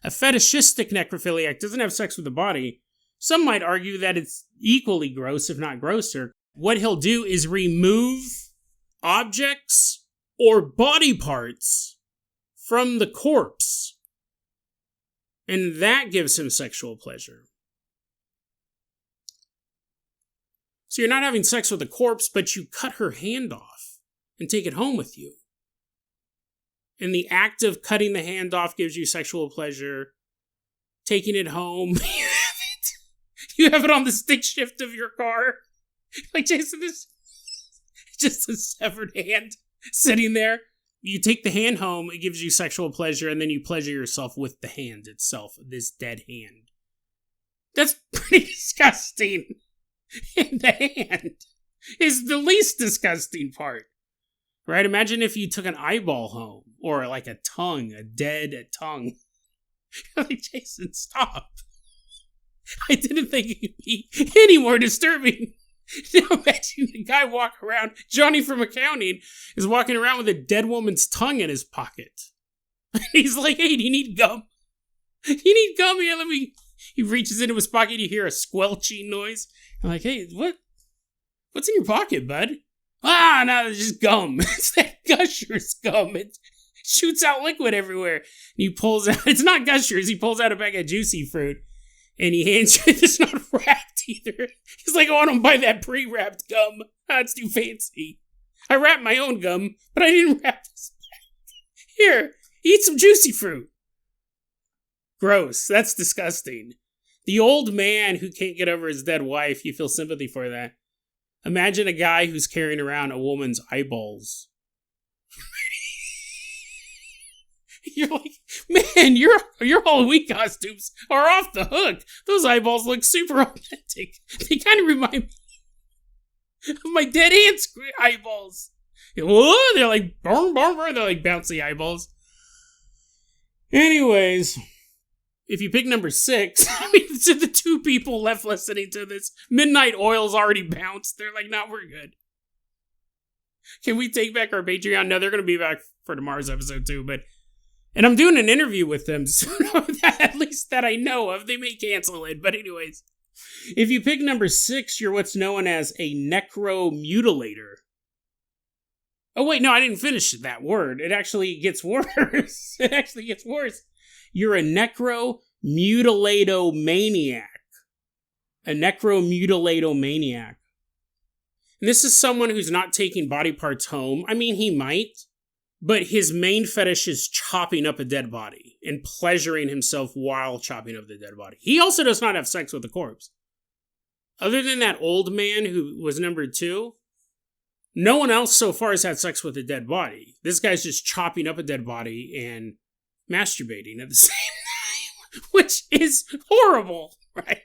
a fetishistic necrophiliac doesn't have sex with the body. Some might argue that it's equally gross, if not grosser. What he'll do is remove objects or body parts from the corpse. And that gives him sexual pleasure. So you're not having sex with a corpse, but you cut her hand off and take it home with you. And the act of cutting the hand off gives you sexual pleasure. Taking it home, you have it on the stick shift of your car. Like, Jason, this just a severed hand sitting there. You take the hand home, it gives you sexual pleasure, and then you pleasure yourself with the hand itself, this dead hand. That's pretty disgusting. And the hand is the least disgusting part. Right? Imagine if you took an eyeball home, or like a tongue, a dead tongue. Like, Jason, stop. I didn't think it could be any more disturbing. Now imagine the guy walking around, Johnny from accounting, is walking around with a dead woman's tongue in his pocket. He's like, hey, do you need gum? You need gum? Here, let me... He reaches into his pocket, you hear a squelching noise. I'm like, hey, what's in your pocket, bud? Ah, no, it's just gum. It's that Gushers gum. It shoots out liquid everywhere. And he pulls out, it's not Gushers, he pulls out a bag of juicy fruit. And he hands you, it's not wrapped either. He's like, oh, I don't buy that pre-wrapped gum. That's too fancy. I wrapped my own gum, but I didn't wrap this. Here, eat some juicy fruit. Gross. That's disgusting. The old man who can't get over his dead wife, you feel sympathy for that. Imagine a guy who's carrying around a woman's eyeballs. You're like, man, your Halloween costumes are off the hook. Those eyeballs look super authentic. They kind of remind me of my dead aunt's eyeballs. Whoa, they're like, burn, burn, burn. They're like bouncy eyeballs. Anyways, if you pick number 6, I mean, to the 2 people left listening to this, Midnight Oil's already bounced. They're like, nah, we're good. Can we take back our Patreon? No, they're going to be back for tomorrow's episode too, but... And I'm doing an interview with them, so at least that I know of. They may cancel it, but anyways. If you pick number 6, you're what's known as a necromutilator. Oh wait, no, I didn't finish that word. It actually gets worse. It actually gets worse. You're a necromutilatomaniac. A necromutilatomaniac. And this is someone who's not taking body parts home. I mean, he might. But his main fetish is chopping up a dead body and pleasuring himself while chopping up the dead body. He also does not have sex with the corpse. Other than that old man who was number 2, no one else so far has had sex with a dead body. This guy's just chopping up a dead body and masturbating at the same time, which is horrible, right?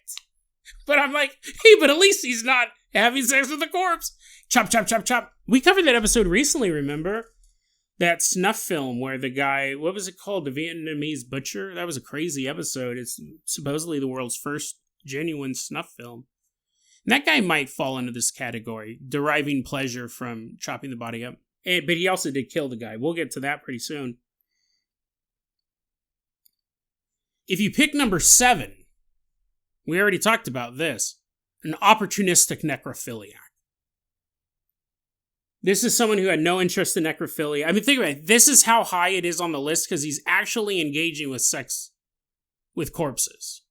But I'm like, hey, but at least he's not having sex with the corpse. Chop, chop, chop, chop. We covered that episode recently, remember? That snuff film where the guy, what was it called? The Vietnamese Butcher? That was a crazy episode. It's supposedly the world's first genuine snuff film. And that guy might fall into this category, deriving pleasure from chopping the body up. But he also did kill the guy. We'll get to that pretty soon. If you pick number 7, we already talked about this, an opportunistic necrophiliac. This is someone who had no interest in necrophilia. I mean, think about it. This is how high it is on the list because he's actually engaging with sex with corpses.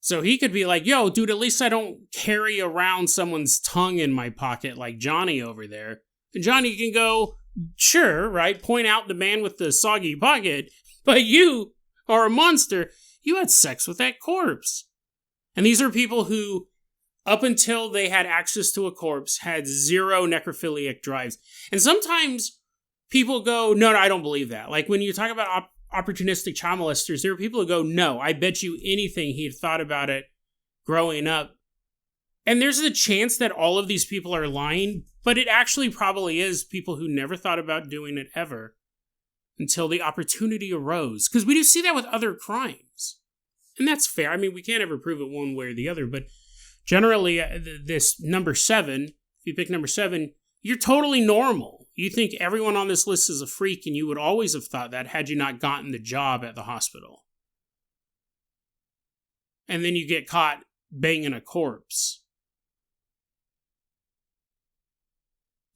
So he could be like, yo, dude, at least I don't carry around someone's tongue in my pocket like Johnny over there. And Johnny can go, sure, right? Point out the man with the soggy pocket. But you are a monster. You had sex with that corpse. And these are people who, up until they had access to a corpse, had zero necrophiliac drives. And sometimes people go, no, I don't believe that. Like when you talk about opportunistic child molesters, there are people who go, no, I bet you anything he had thought about it growing up. And there's a chance that all of these people are lying, but it actually probably is people who never thought about doing it ever until the opportunity arose. Because we do see that with other crimes. And that's fair. I mean, we can't ever prove it one way or the other, but generally, this number 7, if you pick number 7, you're totally normal. You think everyone on this list is a freak, and you would always have thought that had you not gotten the job at the hospital. And then you get caught banging a corpse.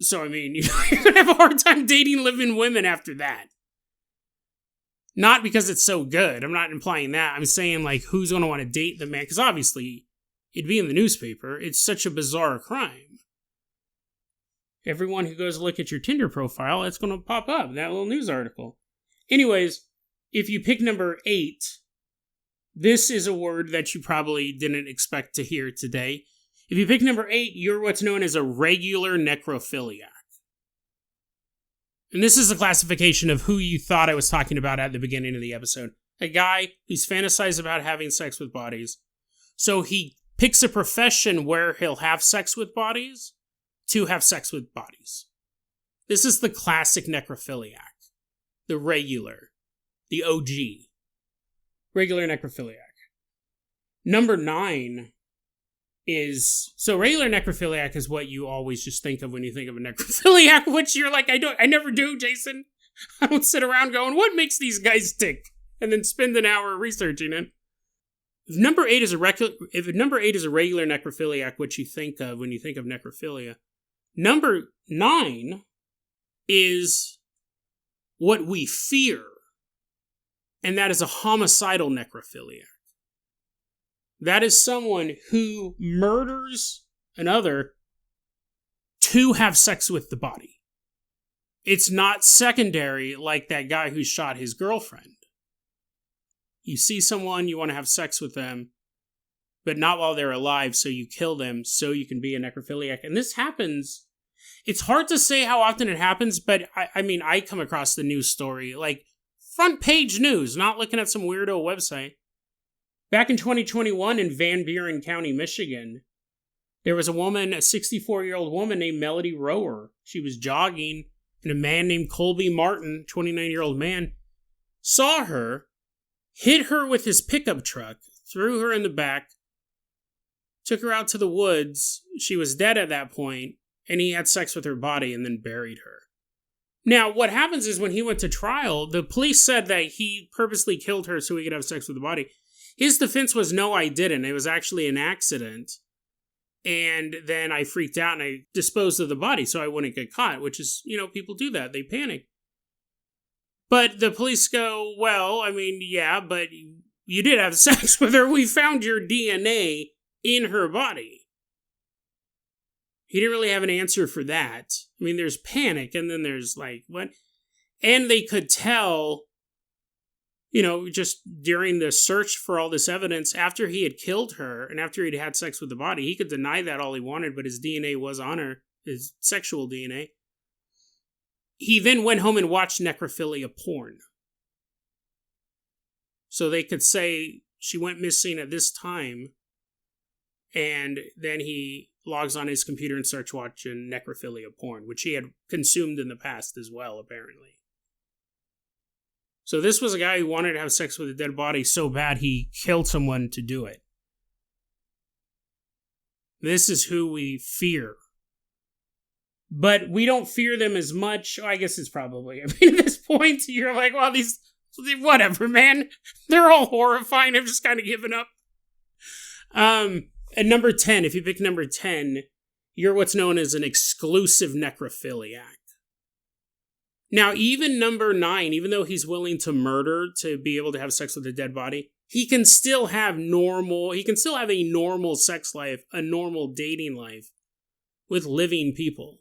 So, I mean, you're going to have a hard time dating living women after that. Not because it's so good. I'm not implying that. I'm saying, like, who's going to want to date the man? Because obviously, it'd be in the newspaper. It's such a bizarre crime. Everyone who goes to look at your Tinder profile, it's going to pop up, that little news article. Anyways, if you pick number 8, this is a word that you probably didn't expect to hear today. If you pick number 8, you're what's known as a regular necrophiliac. And this is a classification of who you thought I was talking about at the beginning of the episode. A guy who's fantasized about having sex with bodies. So he picks a profession where he'll have sex with bodies to have sex with bodies. This is the classic necrophiliac. The regular. The OG. Regular necrophiliac. Number 9 is... So regular necrophiliac is what you always just think of when you think of a necrophiliac, which you're like, I never do, Jason. I don't sit around going, what makes these guys tick? And then spend an hour researching it. If number 8 is a regular necrophiliac, what you think of when you think of necrophilia, number 9 is what we fear, and that is a homicidal necrophiliac. That is someone who murders another to have sex with the body. It's not secondary like that guy who shot his girlfriend. You see someone, you want to have sex with them, but not while they're alive, so you kill them so you can be a necrophiliac. And this happens, it's hard to say how often it happens, but I come across the news story, like front page news, not looking at some weirdo website. Back in 2021 in Van Buren County, Michigan, there was a woman, a 64-year-old woman named Melody Rower. She was jogging, and a man named Colby Martin, 29-year-old man, saw her, hit her with his pickup truck, threw her in the back, took her out to the woods. She was dead at that point, and he had sex with her body and then buried her. Now, what happens is when he went to trial, the police said that he purposely killed her so he could have sex with the body. His defense was, no, I didn't. It was actually an accident. And then I freaked out and I disposed of the body so I wouldn't get caught, which is, people do that. They panic. But the police go, well, yeah, but you did have sex with her. We found your DNA in her body. He didn't really have an answer for that. There's panic, and then there's like, what? And they could tell, just during the search for all this evidence, after he had killed her and after he'd had sex with the body, he could deny that all he wanted, but his DNA was on her, his sexual DNA. He then went home and watched necrophilia porn. So they could say she went missing at this time, and then he logs on his computer and starts watching necrophilia porn, which he had consumed in the past as well, apparently. So this was a guy who wanted to have sex with a dead body so bad he killed someone to do it. This is who we fear. But we don't fear them as much. I guess it's probably, at this point, you're like, well, these, whatever, man. They're all horrifying. I've just kind of given up. At number 10, if you pick number 10, you're what's known as an exclusive necrophiliac. Now, even number 9, even though he's willing to murder to be able to have sex with a dead body, he can still have a normal sex life, a normal dating life with living people.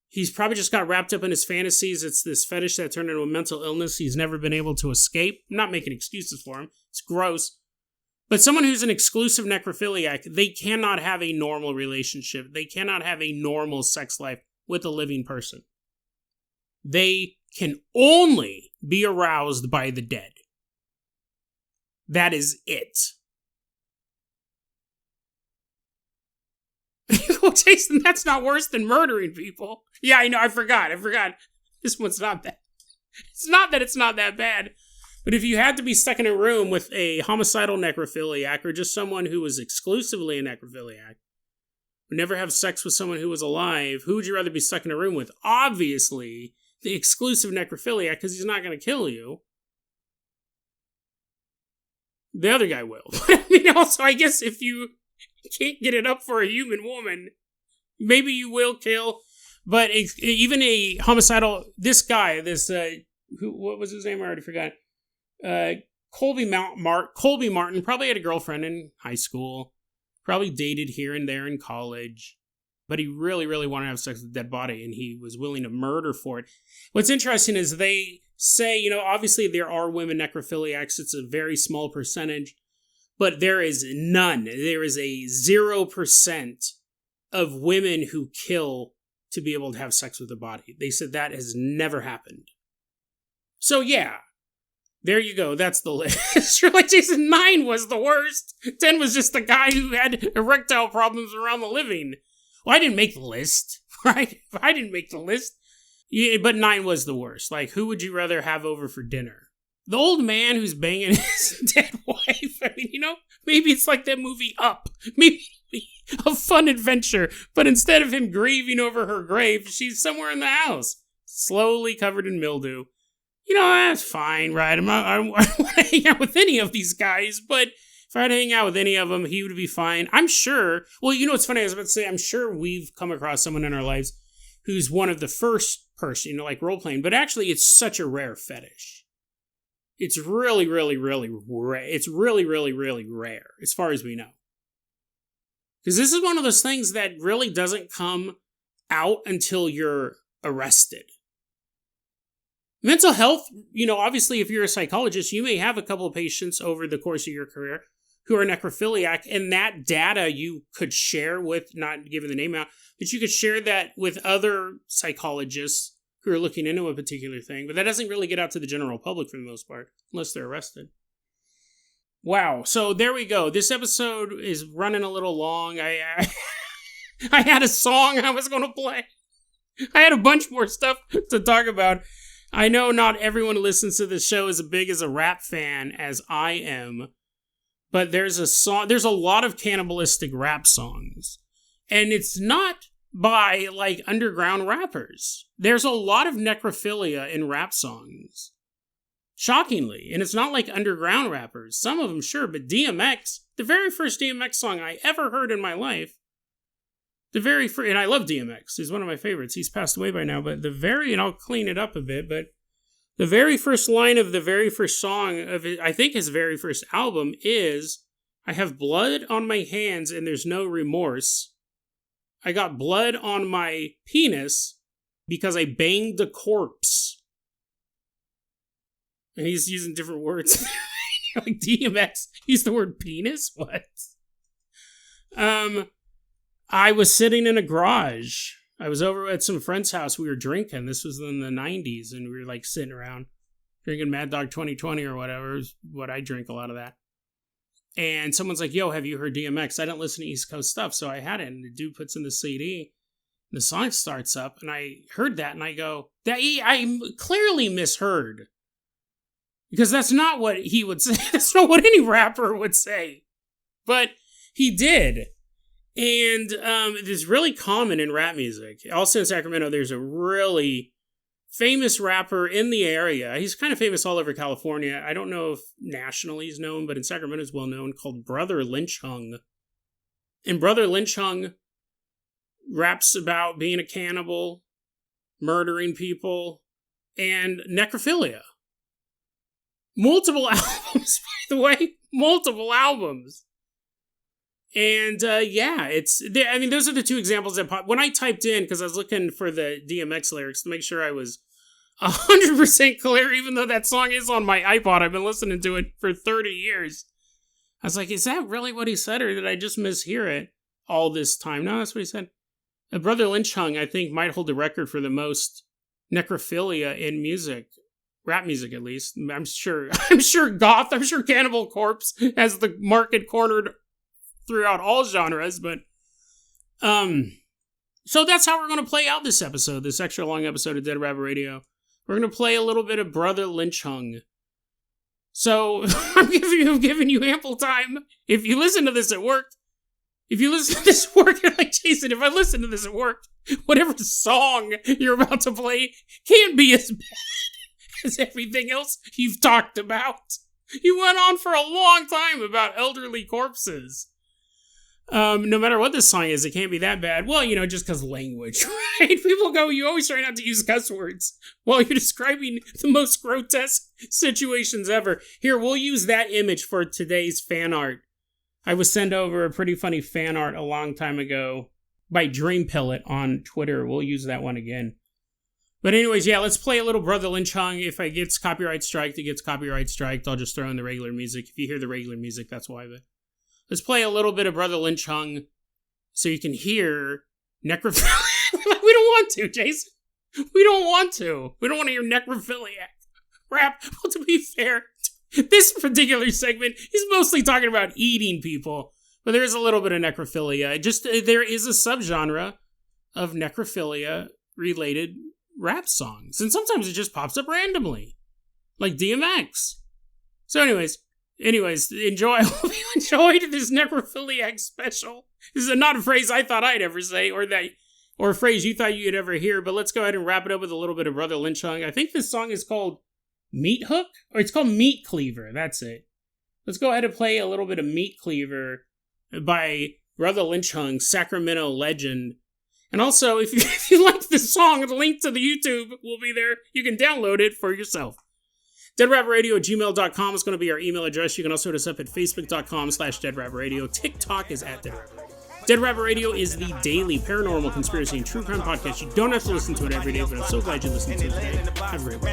He's probably just got wrapped up in his fantasies. It's this fetish that turned into a mental illness he's never been able to escape. I'm not making excuses for him. It's gross. But someone who's an exclusive necrophiliac, they cannot have a normal relationship. They cannot have a normal sex life with a living person. They can only be aroused by the dead. That is it. Oh, Jason, that's not worse than murdering people. Yeah, I know, I forgot. This one's not that. It's not that it's not that bad. But if you had to be stuck in a room with a homicidal necrophiliac or just someone who was exclusively a necrophiliac, would never have sex with someone who was alive, who would you rather be stuck in a room with? Obviously, the exclusive necrophiliac, because he's not going to kill you. The other guy will. Also, I guess if you can't get it up for a human woman, maybe you will kill. But even a homicidal, this guy, what was his name? I already forgot. Colby Martin probably had a girlfriend in high school, probably dated here and there in college, but he really, really wanted to have sex with a dead body, and he was willing to murder for it. What's interesting is they say, obviously there are women necrophiliacs. It's a very small percentage, but there is none. There is a 0% of women who kill to be able to have sex with a body. They said that has never happened. So yeah, there you go. That's the list. Really, Jason, 9 was the worst. 10 was just the guy who had erectile problems around the living. Well, I didn't make the list, right? I didn't make the list. Yeah, but 9 was the worst. Like, who would you rather have over for dinner? The old man who's banging his dead wife? I mean, maybe it's like that movie Up. Maybe a fun adventure, but instead of him grieving over her grave, she's somewhere in the house, slowly covered in mildew. That's fine, right? I don't want to hang out with any of these guys, but if I had to hang out with any of them, he would be fine. I'm sure. Well, it's funny. I was about to say, I'm sure we've come across someone in our lives who's one of the first person, like role-playing, but actually it's such a rare fetish. It's really, really, really rare. It's really, really, really rare, as far as we know. Because this is one of those things that really doesn't come out until you're arrested. Mental health, obviously if you're a psychologist, you may have a couple of patients over the course of your career who are necrophiliac, and that data you could share with, not giving the name out, but you could share that with other psychologists who are looking into a particular thing, but that doesn't really get out to the general public for the most part, unless they're arrested. Wow, so there we go. This episode is running a little long. I had a song I was going to play. I had a bunch more stuff to talk about. I know not everyone who listens to this show is as big as a rap fan as I am, but there's a lot of cannibalistic rap songs, and it's not by like underground rappers. There's a lot of necrophilia in rap songs, shockingly, and it's not like underground rappers. Some of them, sure, but DMX, the very first DMX song I ever heard in my life, and I love DMX. He's one of my favorites. He's passed away by now, but and I'll clean it up a bit, but the very first line of the very first song of I think his very first album is, I have blood on my hands and there's no remorse. I got blood on my penis because I banged a corpse. And he's using different words. Like DMX used the word penis? What? I was sitting in a garage. I was over at some friend's house. We were drinking. This was in the 90s, and we were like sitting around drinking Mad Dog 2020 or whatever. What I drink a lot of that. And someone's like, yo, have you heard DMX? I don't listen to East Coast stuff, so I had it. And the dude puts in the CD. The song starts up, and I heard that, and I go, I clearly misheard. Because that's not what he would say. That's not what any rapper would say. But he did. And it is really common in rap music. Also in Sacramento, there's a really famous rapper in the area. He's kind of famous all over California. I don't know if nationally he's known, but in Sacramento he's well known, called Brother Lynch Hung. And Brother Lynch Hung raps about being a cannibal. murdering people, and necrophilia. Multiple albums, by the way. Multiple albums. And those are the two examples that pop. When I typed in, because I was looking for the DMX lyrics to make sure I was 100% clear, even though that song is on my iPod. I've been listening to it for 30 years. I was like, is that really what he said, or did I just mishear it all this time? No, that's what he said. Brother Lynch Hung, I think, might hold the record for the most necrophilia in music. Rap music, at least. I'm sure goth, I'm sure Cannibal Corpse has the market cornered throughout all genres, but so that's how we're going to play out this episode, this extra long episode of Dead Rabbit Radio. We're going to play a little bit of Brother Lynch Hung. So I'm giving you ample time. If you listen to this at work, you're like, Jason, if I listen to this at work, whatever song you're about to play can't be as bad as everything else you've talked about. You went on for a long time about elderly corpses. No matter what this song is, it can't be that bad. Well, just because language, right? People go, you always try not to use cuss words while you're describing the most grotesque situations ever. Here, we'll use that image for today's fan art. I was sent over a pretty funny fan art a long time ago by Dreampillet on Twitter. We'll use that one again. But anyways, yeah, let's play a little Brother Lynch Hung. If it gets copyright striked, it gets copyright striked. I'll just throw in the regular music. If you hear the regular music, that's why. But let's play a little bit of Brother Lynch Hung so you can hear necrophilia. We don't want to, Jason. We don't want to. We don't want to hear necrophiliac rap. Well, to be fair, this particular segment is mostly talking about eating people, but there is a little bit of necrophilia. There is a subgenre of necrophilia-related rap songs, and sometimes it just pops up randomly, like DMX. So anyways, enjoy. I hope you enjoyed this necrophiliac special. This is not a phrase I thought I'd ever say, or a phrase you thought you'd ever hear, but let's go ahead and wrap it up with a little bit of Brother Lynch Hung. I think this song is called Meat Hook, or it's called Meat Cleaver. That's it. Let's go ahead and play a little bit of Meat Cleaver by Brother Lynch Hung, Sacramento legend. And also, if you like this song, the link to the YouTube will be there. You can download it for yourself. DeadRapRadio@gmail.com is going to be our email address. You can also hit us up at Facebook.com/DeadRapRadio. TikTok is at Dead Rabbit Radio. Dead Rabbit Radio is the daily paranormal, conspiracy, and true crime podcast. You don't have to listen to it every day, but I'm so glad you listened to it today. Have a great one.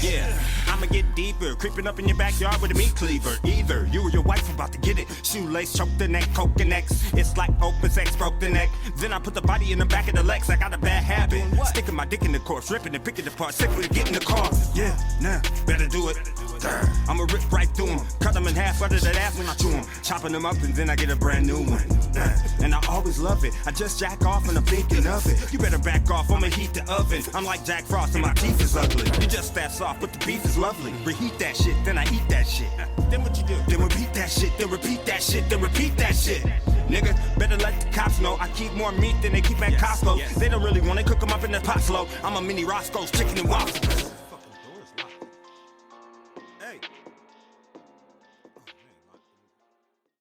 Yeah, I'ma get deeper, creeping up in your backyard with a meat cleaver. Either you or your wife about to get it. Shoelace, choke the neck, coke the necks. It's like open sex, broke the neck. Then I put the body in the back of the legs. I got a bad habit. Sticking my dick in the corpse, ripping and picking it apart. Sick with it, get in the car. Yeah, nah, better do it. I'ma rip right through them. Cut them in half, butter that ass when I chew them. Chopping them up and then I get a brand new one. And I always love it. I just jack off and I'm thinking of it. You better back off, I'ma heat the oven. I'm like Jack Frost and my teeth is ugly. You just that soft, but the beef is lovely. Reheat that shit, then I eat that shit. Then what you do? Then repeat that shit, then repeat that shit, then repeat that shit. Nigga, better let the cops know I keep more meat than they keep at Costco. They don't really want it, cook them up in the pot slow. I'm a mini Roscoe's chicken and waffles.